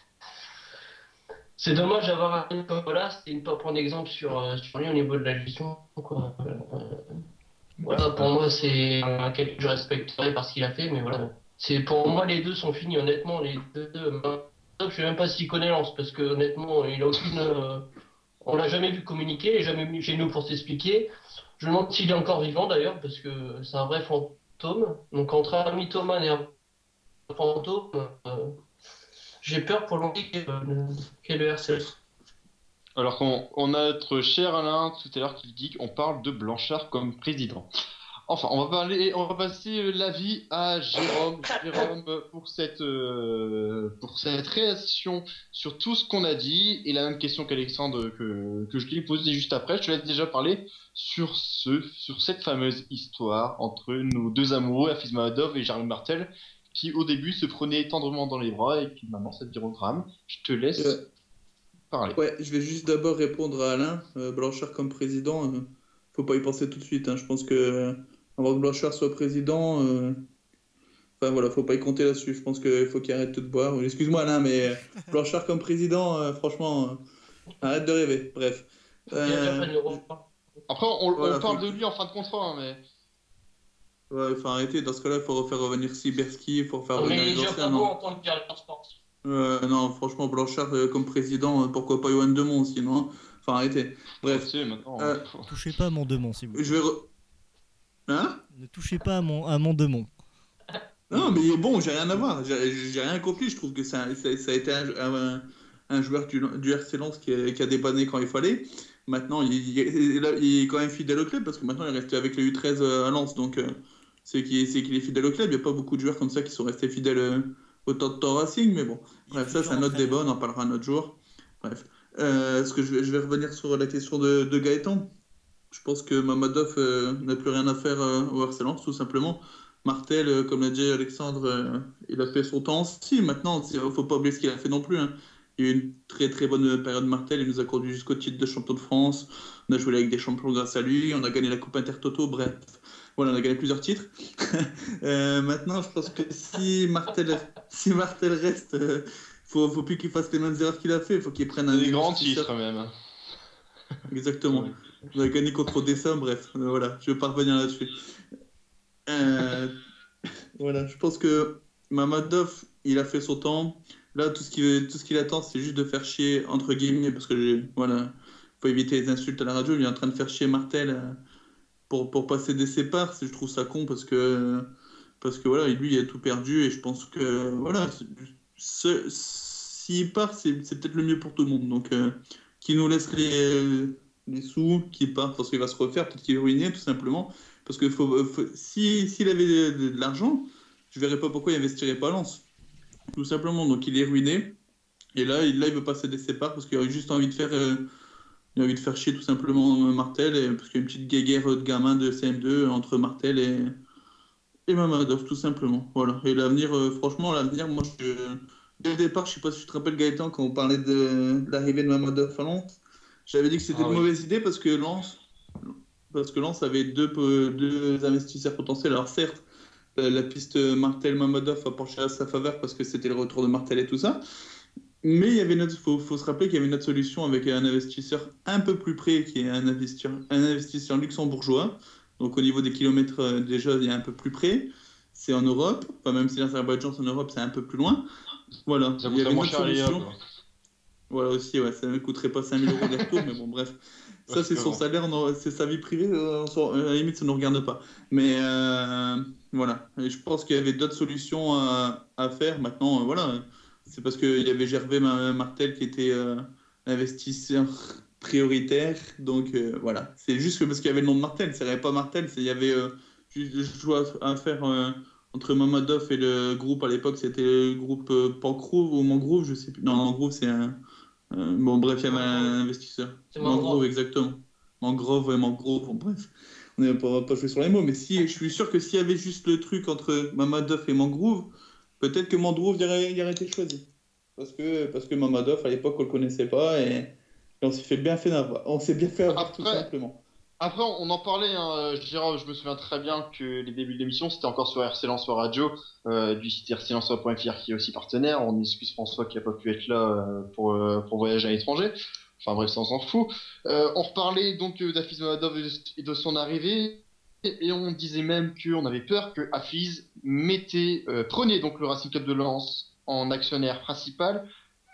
C'est dommage d'avoir un comme là, c'était une pas prendre exemple sur lui au niveau de la gestion, quoi. Voilà, pour moi, c'est quelqu'un que je respecterai par ce qu'il a fait, mais voilà. Pour moi, les deux sont finis, honnêtement. Les deux, je ne sais même pas s'il connaît Lens, parce que honnêtement, il a aucune. On l'a jamais vu communiquer, il n'est jamais venu chez nous pour s'expliquer. Je me demande s'il est encore vivant d'ailleurs, parce que c'est un vrai fantôme. Donc entre un mythomane et un fantôme, j'ai peur pour l'envie qu'est le RCS. Alors qu'on a notre cher Alain tout à l'heure qui dit qu'on parle de Blanchard comme président. Enfin, on va passer l'avis à Jérôme. Jérôme, pour cette réaction sur tout ce qu'on a dit, et la même question qu'Alexandre que je lui ai posée juste après, je te laisse déjà parler sur cette fameuse histoire entre nos deux amoureux, Hafiz Mamadov et Gervais Martel, qui au début se prenaient tendrement dans les bras, et puis maintenant ça devient au drame. Je te laisse parler. Ouais, je vais juste d'abord répondre à Alain. Blanchard comme président, faut pas y penser tout de suite. Je pense que avant que Blanchard soit président, enfin voilà, faut pas y compter là-dessus. Je pense qu'il faut qu'il arrête de boire. Excuse-moi Alain, mais Blanchard comme président, franchement, arrête de rêver. Bref. Après, on parle de lui en fin de contrat, mais. Ouais, enfin arrêtez. Dans ce cas-là, il faut refaire revenir Sibierski, il faut refaire revenir les anciens. En tant que directeur sportif. Non, franchement, Blanchard comme président, pourquoi pas Johan Demont sinon. Enfin arrêtez. Bref. Ne touchez pas à mon Demont, s'il vous plaît. Hein? Ne touchez pas à mon Demont. Non, mais bon, j'ai rien à voir. J'ai rien compris. Je trouve que ça a été un joueur du RC Lens qui a dépanné quand il fallait. Maintenant, il est quand même fidèle au club parce que maintenant, il est resté avec le U13 à Lens. Donc, c'est qu'il est fidèle au club. Il n'y a pas beaucoup de joueurs comme ça qui sont restés fidèles au temps Racing. Mais bon, bref, ça, c'est un autre débat. On en parlera un autre jour. Bref. Est-ce que je vais revenir sur la question de Gaëtan. Je pense que Mamadov n'a plus rien à faire au RC Lens, tout simplement. Martel, comme l'a dit Alexandre, il a fait son temps. Si, maintenant, il ne faut pas oublier ce qu'il a fait non plus. Hein. Il y a eu une très très bonne période Martel. Il nous a conduit jusqu'au titre de champion de France. On a joué avec des champions grâce à lui. On a gagné la Coupe Intertoto. Bref, voilà, on a gagné plusieurs titres. Maintenant, je pense que si Martel reste, faut plus qu'il fasse les mêmes erreurs qu'il a fait. Il faut qu'il prenne des grands titres quand même. Exactement. On a gagné contre Odessa. Bref, voilà, je vais pas revenir là-dessus. Voilà, je pense que Mamadov, il a fait son temps. Là, tout ce qu'il attend, c'est juste de faire chier, entre guillemets, parce que voilà, faut éviter les insultes à la radio. Il est en train de faire chier Martel pour passer des sépares. Je trouve ça con parce que voilà, lui, il a tout perdu et je pense que voilà, s'il part, c'est peut-être le mieux pour tout le monde. Donc, qu'il nous laisse les sous, qu'il part parce qu'il va se refaire, peut-être qu'il est ruiné, tout simplement. Parce que s'il avait de l'argent, je verrais pas pourquoi il investirait pas à Lens. Tout simplement. Donc il est ruiné. Et là, il veut passer des sépares parce qu'il a juste envie de faire chier tout simplement Martel. Parce qu'il y a une petite guéguerre de gamins de CM2 entre Martel et Mamadov, tout simplement. Voilà. Et l'avenir, franchement, moi, dès le départ, je sais pas si tu te rappelles Gaëtan, quand on parlait de l'arrivée de Mamadov à Lens, j'avais dit que c'était une mauvaise idée parce que Lens avait deux investisseurs potentiels. Alors certes, la piste Martel-Mamadov a penché à sa faveur parce que c'était le retour de Martel et tout ça. Mais il y avait faut se rappeler qu'il y avait une autre solution avec un investisseur un peu plus près, qui est un investisseur luxembourgeois. Donc au niveau des kilomètres, déjà, il est un peu plus près. C'est en Europe. Enfin, même si l'Azerbaïdjan, c'est en Europe, c'est un peu plus loin. Voilà. Ça coûterait moins cher à l'IA. Voilà aussi, ouais, ça ne coûterait pas 5 000 € de retour, mais bon, bref. Ça, c'est son salaire, c'est sa vie privée, à la limite, ça ne nous regarde pas. Mais voilà, et je pense qu'il y avait d'autres solutions à faire. Maintenant, voilà, c'est parce qu'il y avait Gervais Martel qui était investisseur prioritaire. Donc voilà, c'est juste que parce qu'il y avait le nom de Martel, il n'y avait pas Martel, il y avait juste choix à faire entre Mamadov et le groupe à l'époque, c'était le groupe Pankrove ou Mangrove, je sais plus. Non, Mangrove, c'est un. Bon, bref, il y avait un investisseur. Mangrove, exactement. Mangrove, ouais, Mangrove, bon, bref. On n'est pas joué sur les mots, mais je suis sûr que s'il y avait juste le truc entre Mamadov et Mangrove, peut-être que Mangrove y aurait été choisi. Parce que Mamadov, à l'époque, on le connaissait pas et on s'est bien fait avoir, tout simplement. Après, on en parlait, hein, Gérard, je me souviens très bien que les débuts de l'émission, c'était encore sur RC Lensois Radio, du site rclensois.fr qui est aussi partenaire. On excuse François qui n'a pas pu être là pour voyager à l'étranger. Enfin bref, ça on s'en fout. On reparlait donc d'Hafiz Mamadov et de son arrivée. Et on disait même qu'on avait peur que Hafiz prenait donc le Racing Club de Lens en actionnaire principal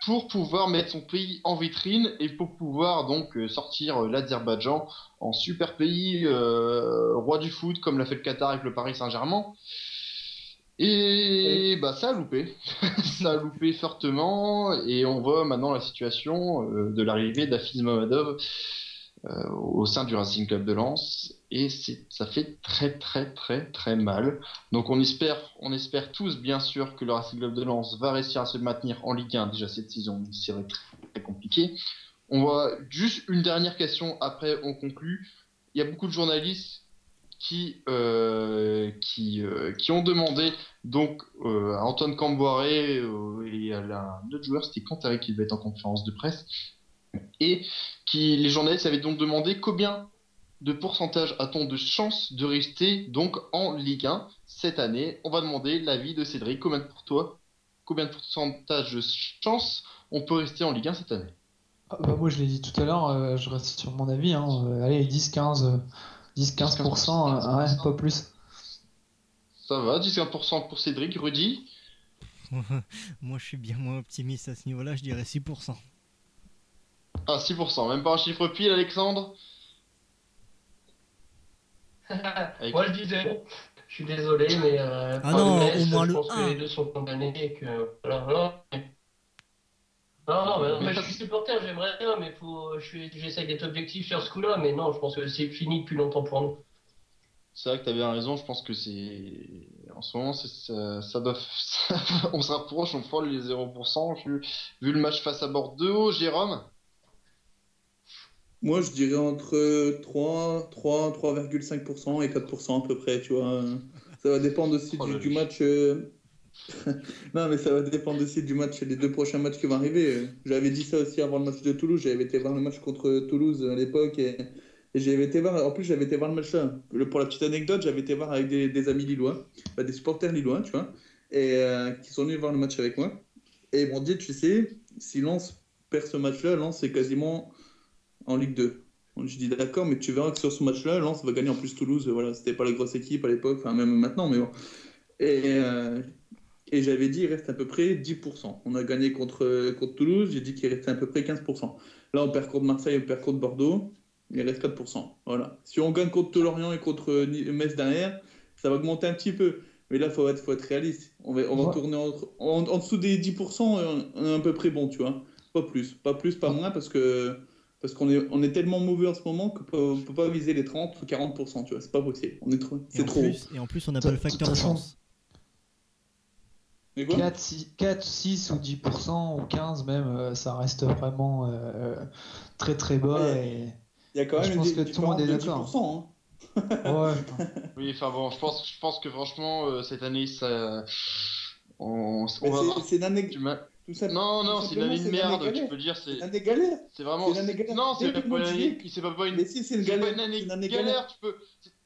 pour pouvoir mettre son pays en vitrine et pour pouvoir donc sortir l'Azerbaïdjan en super pays, roi du foot, comme l'a fait le Qatar avec le Paris Saint-Germain. Et bah ça a loupé, ça a loupé fortement, et on voit maintenant la situation de l'arrivée d'Hafiz Mamadov au sein du Racing Club de Lens, et ça fait très très très très mal. Donc on espère tous bien sûr que le Racing Club de Lens va réussir à se maintenir en Ligue 1 déjà cette saison, c'est très, très compliqué. On voit juste une dernière question, après on conclut. Il y a beaucoup de journalistes qui ont demandé donc à Antoine Camboiré et à un autre joueur, c'était Cantare qui devait être en conférence de presse, et les journalistes avaient donc demandé combien de pourcentage a-t-on de chance de rester donc en Ligue 1 cette année. On va demander l'avis de Cédric. Combien de pourcentage de chance on peut rester en Ligue 1 cette année? Moi je l'ai dit tout à l'heure, je reste sur mon avis, hein. Allez, 10-15%, ouais, pas plus. Ça va, 10-15% pour Cédric. Rudy? Moi je suis bien moins optimiste à ce niveau-là, je dirais 6%. Ah, 6%, même pas un chiffre pile, Alexandre? Moi je disais Je suis désolé, mais Ah pour non, le au moins je le pense que 1. les deux sont condamnés et que voilà. Non, mais je suis supporter, j'aimerais bien, mais j'essaye d'être objectif sur ce coup-là, mais non, je pense que c'est fini depuis longtemps pour nous. C'est vrai que tu as bien raison, je pense que en ce moment, ça doit. On se rapproche, on frôle les 0%. Vu le match face à Bordeaux, Jérôme? Moi, je dirais entre 3,5% et 4% à peu près, tu vois. Ça va dépendre aussi Oh là du là. match. Non, mais ça va dépendre aussi du match, les deux prochains matchs qui vont arriver. J'avais dit ça aussi avant le match de Toulouse. J'avais été voir le match contre Toulouse à l'époque et j'avais été voir. En plus, j'avais été voir le match là. Pour la petite anecdote, j'avais été voir avec des amis lillois, des supporters lillois, tu vois, et qui sont venus voir le match avec moi. Et ils m'ont dit, tu sais, si Lens perd ce match-là, Lens est quasiment en Ligue 2. Donc, je dis d'accord, mais tu verras que sur ce match-là, Lens va gagner en plus Toulouse. Voilà, c'était pas la grosse équipe à l'époque, enfin même maintenant, mais bon. Et, euh, et j'avais dit il reste à peu près 10%. On a gagné contre Toulouse, j'ai dit qu'il restait à peu près 15%. Là, on perd contre Marseille, on perd contre Bordeaux, il reste 4%. Voilà. Si on gagne contre Lorient et contre Metz derrière, ça va augmenter un petit peu. Mais là, il faut être réaliste. On va tourner en dessous des 10%, on est à peu près bon, tu vois. Pas plus, pas moins, parce qu'on est tellement mauvais en ce moment qu'on ne peut pas viser les 30 ou 40%, tu vois. C'est pas possible. C'est trop haut. Et en plus, on n'a pas le facteur chance. 4, 6 ou 10% ou 15 même, ça reste vraiment très très bas. Ouais, il y a quand même je pense que tout le monde est d'accord. 10%, Ouais. Oui, enfin bon, je pense que franchement, cette année, ça. On Mais va voir. c'est une année. Non, c'est une année de merde, tu peux dire. C'est une année galère. C'est vraiment. C'est une année galère. Non, c'est Dès pas le mois de une juillet. année. C'est pas une. Mais si, c'est une C'est pas galère. une année galère, tu peux.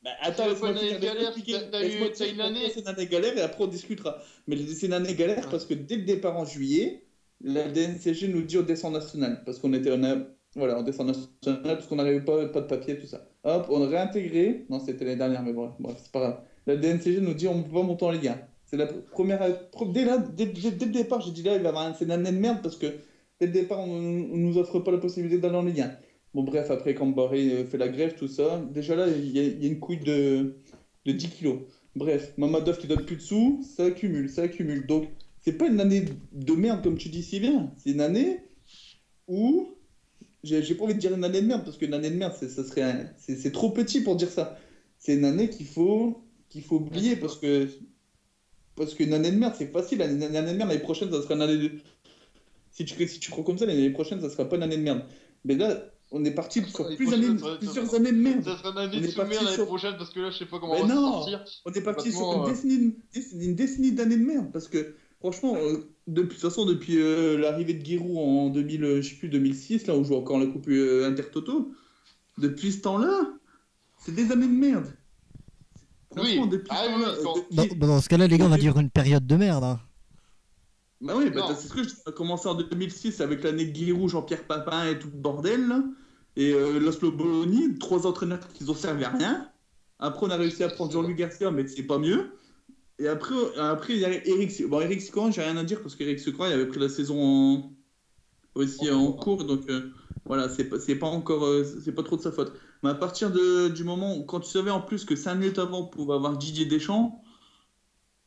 Bah, attends, C'est pas laisse-moi une année finir, galère, t'as une année. C'est une année galère et après on discutera. Mais c'est une année galère parce que dès le départ en juillet, la DNCG nous dit on descend national. Parce qu'on était voilà, on descend national parce qu'on n'arrivait pas de papier, tout ça. Hop, on a réintégré. Non, c'était l'année dernière, mais bref, c'est pas grave. La DNCG nous dit on va monter en Ligue 1. C'est la première. Dès le départ, j'ai dit là, c'est une année de merde parce que dès le départ, on nous offre pas la possibilité d'aller en Ligue 1. Bon, bref, après, quand Barré fait la grève, tout ça, déjà là, il y a une couille de 10 kilos. Bref, Mamadov qui donne plus de sous, ça accumule, ça accumule. Donc, c'est pas une année de merde, comme tu dis si bien. C'est une année où. J'ai pas envie de dire une année de merde, parce qu'une année de merde, c'est trop petit pour dire ça. C'est une année qu'il faut oublier, parce qu'une année de merde, c'est facile. Une année de merde, l'année prochaine, ça sera une année de. Si tu crois comme ça, l'année prochaine, ça sera pas une année de merde. Mais là, on est parti sur plusieurs années de merde. Ça sera une année de sous-merde l'année prochaine parce que là, je sais pas comment mais on va non, sortir. On est parti sur une décennie d'années de merde. Parce que, franchement, de toute façon, depuis l'arrivée de Giroud en 2006, là où on joue encore la Coupe Intertoto, depuis ce temps-là, c'est des années de merde. Franchement, depuis ce temps-là. Dans ce cas-là, les gars, on va dire une période de merde. Hein. Bah oui, c'est ce que j'ai commencé en 2006 avec l'année de Giroud, Jean-Pierre Papin et tout le bordel. Là. Et Laszlo Bologna, 3 entraîneurs qui n'ont servi à rien. Après, on a réussi à prendre Jean-Louis Garcia, mais c'est pas mieux. Et après il y a Eric. Bon, Eric Scoran, j'ai rien à dire parce qu'Eric Scoran, il avait pris la saison en cours. Donc voilà, c'est pas encore. C'est pas trop de sa faute. Mais à partir du moment où, quand tu savais en plus que 5 minutes avant, on pouvait avoir Didier Deschamps.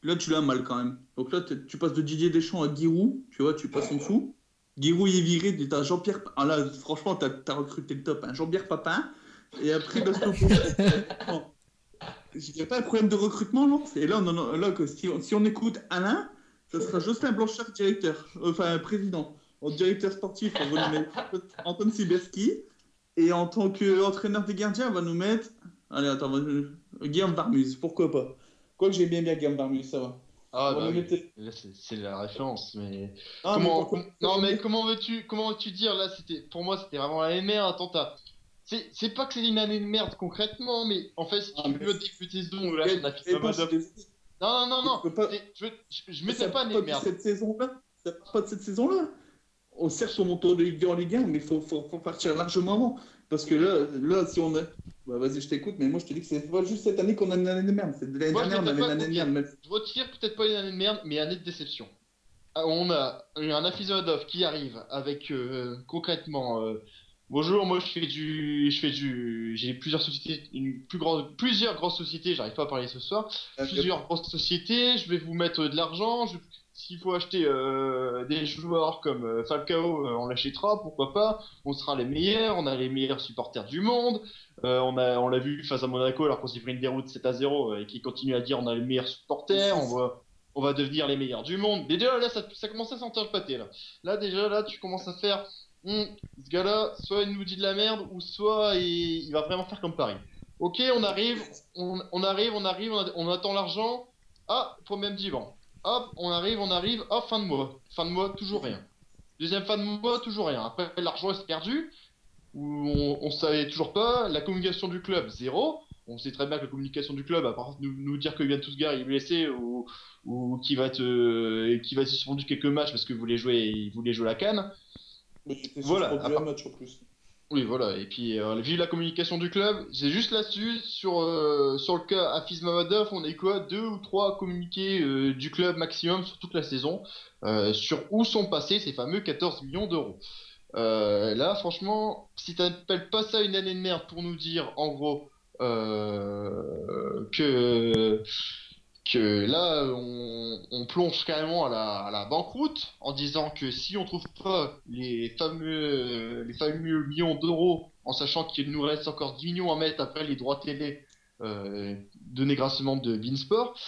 Là, tu l'as mal quand même. Donc là, tu passes de Didier Deschamps à Giroud, tu vois, tu passes en dessous. Giroud il est viré, t'as Jean-Pierre. Ah là, franchement, t'as recruté le top. Hein. Jean-Pierre Papin. Et après, il n'y a pas un problème de recrutement, non. Et là, si on écoute Alain, ça sera Jocelyn Blanchard, président. En directeur sportif, on va nous mettre Antoine Siberski. Et en tant qu'entraîneur des gardiens, on va nous mettre. Allez, attends, Guillaume Barmuse, pourquoi pas. Quoique j'ai bien Guillaume Barmuse, ça va. Ah bah oui. Là, c'est la référence, mais comment veux-tu dire là, pour moi c'était vraiment la merde. Attends, c'est pas que c'est une année de merde concrètement, mais en fait si tu veux discuter ce don là, on a fait non, je mettais pas année de merde. Cette saison-là, ça part pas de cette saison-là. On certes on monte en Ligue 1, mais faut partir largement avant. Parce que là si on a. Bah vas-y, je t'écoute, mais moi je te dis que c'est pas juste cette année qu'on a une année de merde. C'est de l'année dernière, on avait une année de merde. Même. Je retire peut-être pas une année de merde, mais une année de déception. On a un Afizodov qui arrive avec concrètement Bonjour, moi j'ai plusieurs sociétés, plusieurs grosses sociétés, j'arrive pas à parler ce soir, plusieurs grosses sociétés, je vais vous mettre de l'argent, s'il faut acheter des joueurs comme Falcao, on l'achètera, pourquoi pas, on sera les meilleurs, on a les meilleurs supporters du monde, on l'a vu face à Monaco alors qu'on s'est pris une déroute 7-0 et qui continue à dire on a les meilleurs supporters, on va devenir les meilleurs du monde. Mais déjà là, ça commence à sentir le pâté là. Là déjà là, tu commences à faire ce gars-là, soit il nous dit de la merde, ou soit il va vraiment faire comme Paris. Ok, on arrive, on attend l'argent. Ah, problème d'Ivan. Hop, on arrive, hop, fin de mois. Fin de mois, toujours rien. Deuxième fin de mois, toujours rien. Après, l'argent est perdu, ou on savait toujours pas. La communication du club, zéro. On sait très bien que la communication du club, à part nous dire que Yann Tousgar est blessé, ou qui va être suspendu quelques matchs parce que il voulait jouer la CAN. Mais j'étais Voilà, suspendu un match en plus. Oui, voilà. Et puis, vu la communication du club, c'est juste là-dessus, sur le cas Hafiz Mamadov, on est quoi? 2 ou 3 communiqués du club maximum sur toute la saison, sur où sont passés ces fameux 14 millions d'euros. Là, franchement, si t'appelles pas ça une année de merde pour nous dire, en gros, que là, on plonge carrément à la banqueroute en disant que si on trouve pas les fameux millions d'euros, en sachant qu'il nous reste encore 10 millions à mettre après les droits télé donnés grassement de Beansport,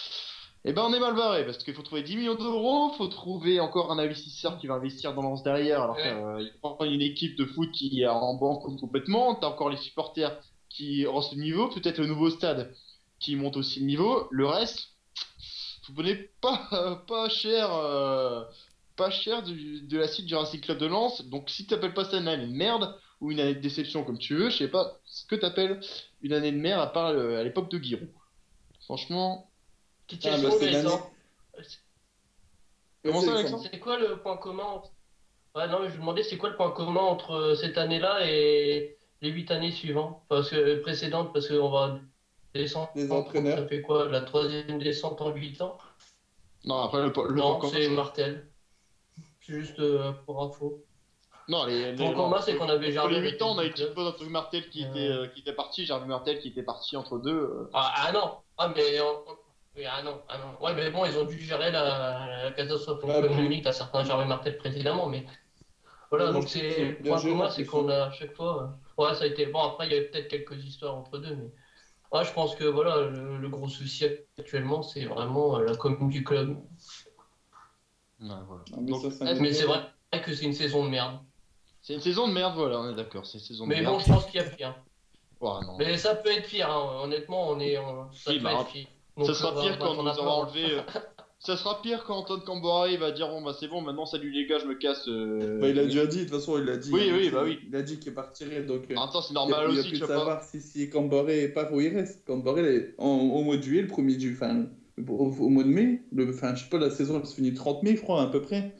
eh ben on est mal barré parce qu'il faut trouver 10 millions d'euros, faut trouver encore un investisseur qui va investir dans Lens derrière, alors qu'il prend une équipe de foot qui est en banqueroute complètement, t'as encore les supporters qui haussent le niveau, peut-être le nouveau stade qui monte aussi le niveau, le reste. Vous prenez pas cher de la site du Racing Club de Lens. Donc si t'appelles pas ça une année de merde ou une année de déception comme tu veux, je sais pas ce que t'appelles une année de merde à part à l'époque de Giroud. Franchement. Comment ça, Alexandre? C'est quoi le point commun Ouais, non, mais je me demandais c'est quoi le point commun entre cette année-là et les 8 années suivantes, précédentes, parce qu'on va descendre. Les entraîneurs. Ça fait quoi, la 3e descente en 8 ans? Non, après le Non, point c'est commun, Martel. C'est juste pour info. non, Le point commun, c'est qu'on avait pour Gervais. les 8 ans, on a eu une petite pause entre Martel qui était parti, Gervais Martel qui était parti entre deux. Ah non, mais oui, ah non. Ouais, mais bon, ils ont dû gérer la catastrophe économique à certains Gervais Martel précédemment, mais voilà, donc c'est le point commun, c'est qu'on a à chaque fois. Ouais, ça a été bon. Après, il y a peut-être quelques histoires entre deux, mais ouais, je pense que voilà, le gros souci actuellement, c'est vraiment la commune du club. Ouais, voilà. Donc, Mais c'est vrai que c'est une saison de merde. C'est une saison de merde, voilà, on est d'accord, c'est une saison de Mais merde. bon, je pense qu'il y a pire. Ouais, non. Mais ça peut être pire, hein. Honnêtement, ça Oui, peut bah, être pire. Donc, Ça sera pire quand on on a nous aura enlevé. Ça sera pire quand Antoine Cambora va dire bon bah c'est bon maintenant salut les gars je me casse. Bah, il a déjà dit, de toute façon, il l'a dit. Oui, bah oui. Il a dit qu'il partirait, donc. Attends, c'est normal il aussi, plus tu de vois pas. savoir si Camboré est pas où il reste. Camboré, au mois de juillet, le 1er juillet, enfin, au mois de mai, enfin, je sais pas, la saison elle se finit le 30 mai, je crois, à peu près.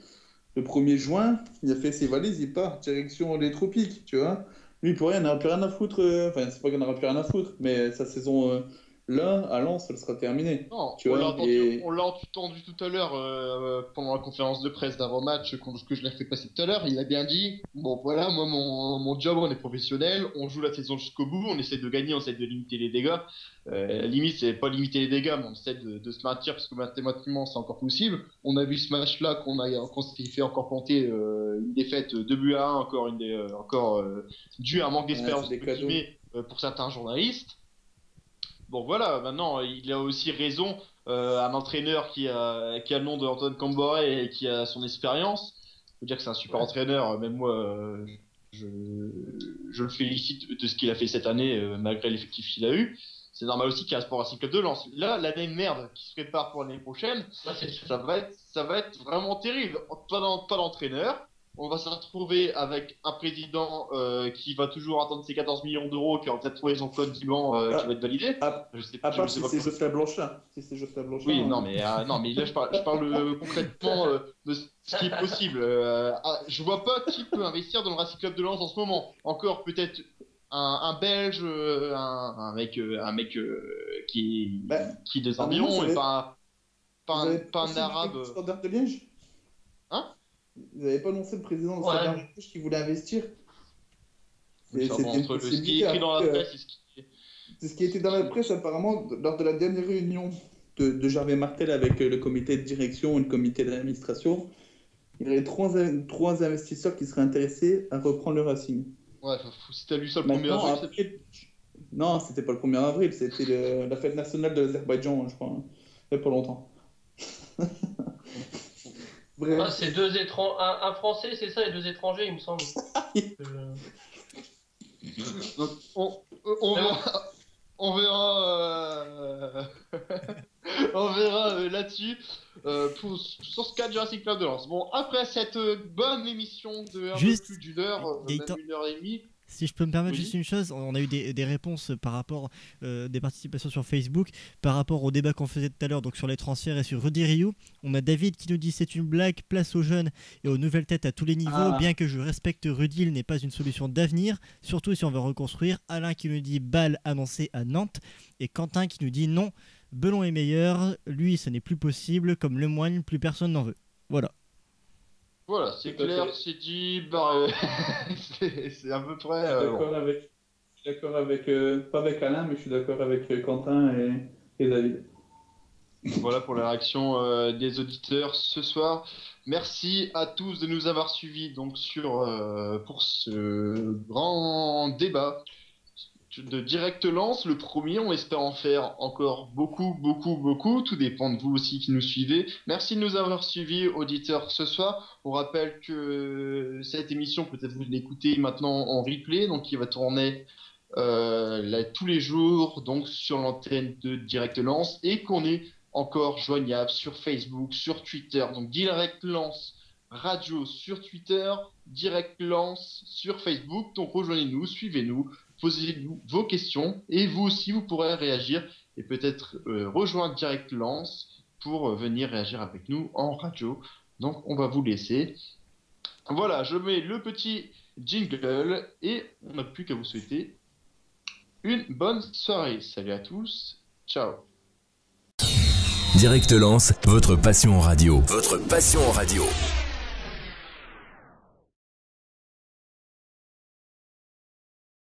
Le 1er juin, il a fait ses valises, il part direction les tropiques, tu vois. Lui, pour rien, il n'aura plus rien à foutre. Enfin, c'est pas qu'il n'aura plus rien à foutre, mais sa saison là, à Lens, elle sera terminée. Non, tu vois, on l'a entendu tout à l'heure pendant la conférence de presse d'avant-match que je l'ai fait passer tout à l'heure. Il a bien dit bon voilà, moi mon job, on est professionnel, on joue la saison jusqu'au bout, on essaie de gagner, on essaie de limiter les dégâts. Limite, c'est pas limiter les dégâts, mais on essaie de se maintenir parce que mathématiquement c'est encore possible. On a vu ce match-là qu'on s'est fait encore planter une défaite 2-1, encore dû à un manque d'espérance pour certains journalistes. Bon voilà, maintenant il a aussi raison, un entraîneur qui a le nom d'Antoine Camboré et qui a son expérience. Je veux dire que c'est un super entraîneur, même moi je le félicite de ce qu'il a fait cette année malgré l'effectif qu'il a eu. C'est normal aussi qu'il y ait un Sport Racing Club de Lens. Là, l'année de merde qui se prépare pour l'année prochaine, ça va être vraiment terrible. Pas d'entraîneur. On va se retrouver avec un président qui va toujours attendre ses 14 millions d'euros, qui aura peut-être trouvé son code d'IBAN qui va être validé. À part si c'est Jocelyn Blanchin. Oui, non, mais là, je parle concrètement de ce qui est possible. Je vois pas qui peut investir dans le Racing Club de Lens en ce moment. Encore peut-être un Belge, un mec qui est de 1 million, et pas un Arabe. Standard de Liège. Hein? Vous n'avez pas annoncé le président de Standard de Liège qui voulait investir? Entre ce qui est écrit dans la presse et ce qui est... C'est ce qui était dans la presse apparemment lors de la dernière réunion de Gervais Martel avec le comité de direction et le comité d'administration. Il y avait trois investisseurs qui seraient intéressés à reprendre le Racing. Ouais, si t'as lu ça le 1er avril, non, c'était pas le 1er avril, c'était la fête nationale de l'Azerbaïdjan, je crois, il y a pas longtemps. Bref. Ah, c'est un Français, c'est ça, et 2 étrangers, il me semble. Donc, on verra on verra là-dessus sur ce cas de Jurassic Club de Lens. Bon, après cette bonne émission de un peu plus d'une heure, même 1h30. Si je peux me permettre juste une chose, on a eu des réponses par rapport des participations sur Facebook, par rapport au débat qu'on faisait tout à l'heure, donc sur les transferts et sur Rudy Rioux. On a David qui nous dit c'est une blague, place aux jeunes et aux nouvelles têtes à tous les niveaux. Bien que je respecte Rudy, il n'est pas une solution d'avenir, surtout si on veut reconstruire. Alain qui nous dit balle annoncée à Nantes et Quentin qui nous dit non, Belon est meilleur, lui ce n'est plus possible, comme Lemoine, plus personne n'en veut. Voilà. Voilà, c'est clair, c'est dit, c'est à peu près... Je suis d'accord avec, pas avec Alain, mais je suis d'accord avec Quentin et David. Voilà pour la réaction des auditeurs ce soir. Merci à tous de nous avoir suivis donc pour ce grand débat de Direct Lens, le premier. On espère en faire encore beaucoup. Tout dépend de vous aussi qui nous suivez. Merci de nous avoir suivis, auditeurs, ce soir. On rappelle que cette émission, peut-être vous l'écoutez maintenant en replay, donc il va tourner tous les jours donc sur l'antenne de Direct Lens et qu'on est encore joignable sur Facebook, sur Twitter. Donc Direct Lens Radio sur Twitter, Direct Lens sur Facebook. Donc rejoignez-nous, suivez-nous. Posez-nous vos questions et vous aussi vous pourrez réagir et peut-être rejoindre Direct Lens pour venir réagir avec nous en radio. Donc on va vous laisser. Voilà, je mets le petit jingle et on n'a plus qu'à vous souhaiter une bonne soirée. Salut à tous, ciao. Direct Lens, votre passion en radio. Votre passion en radio.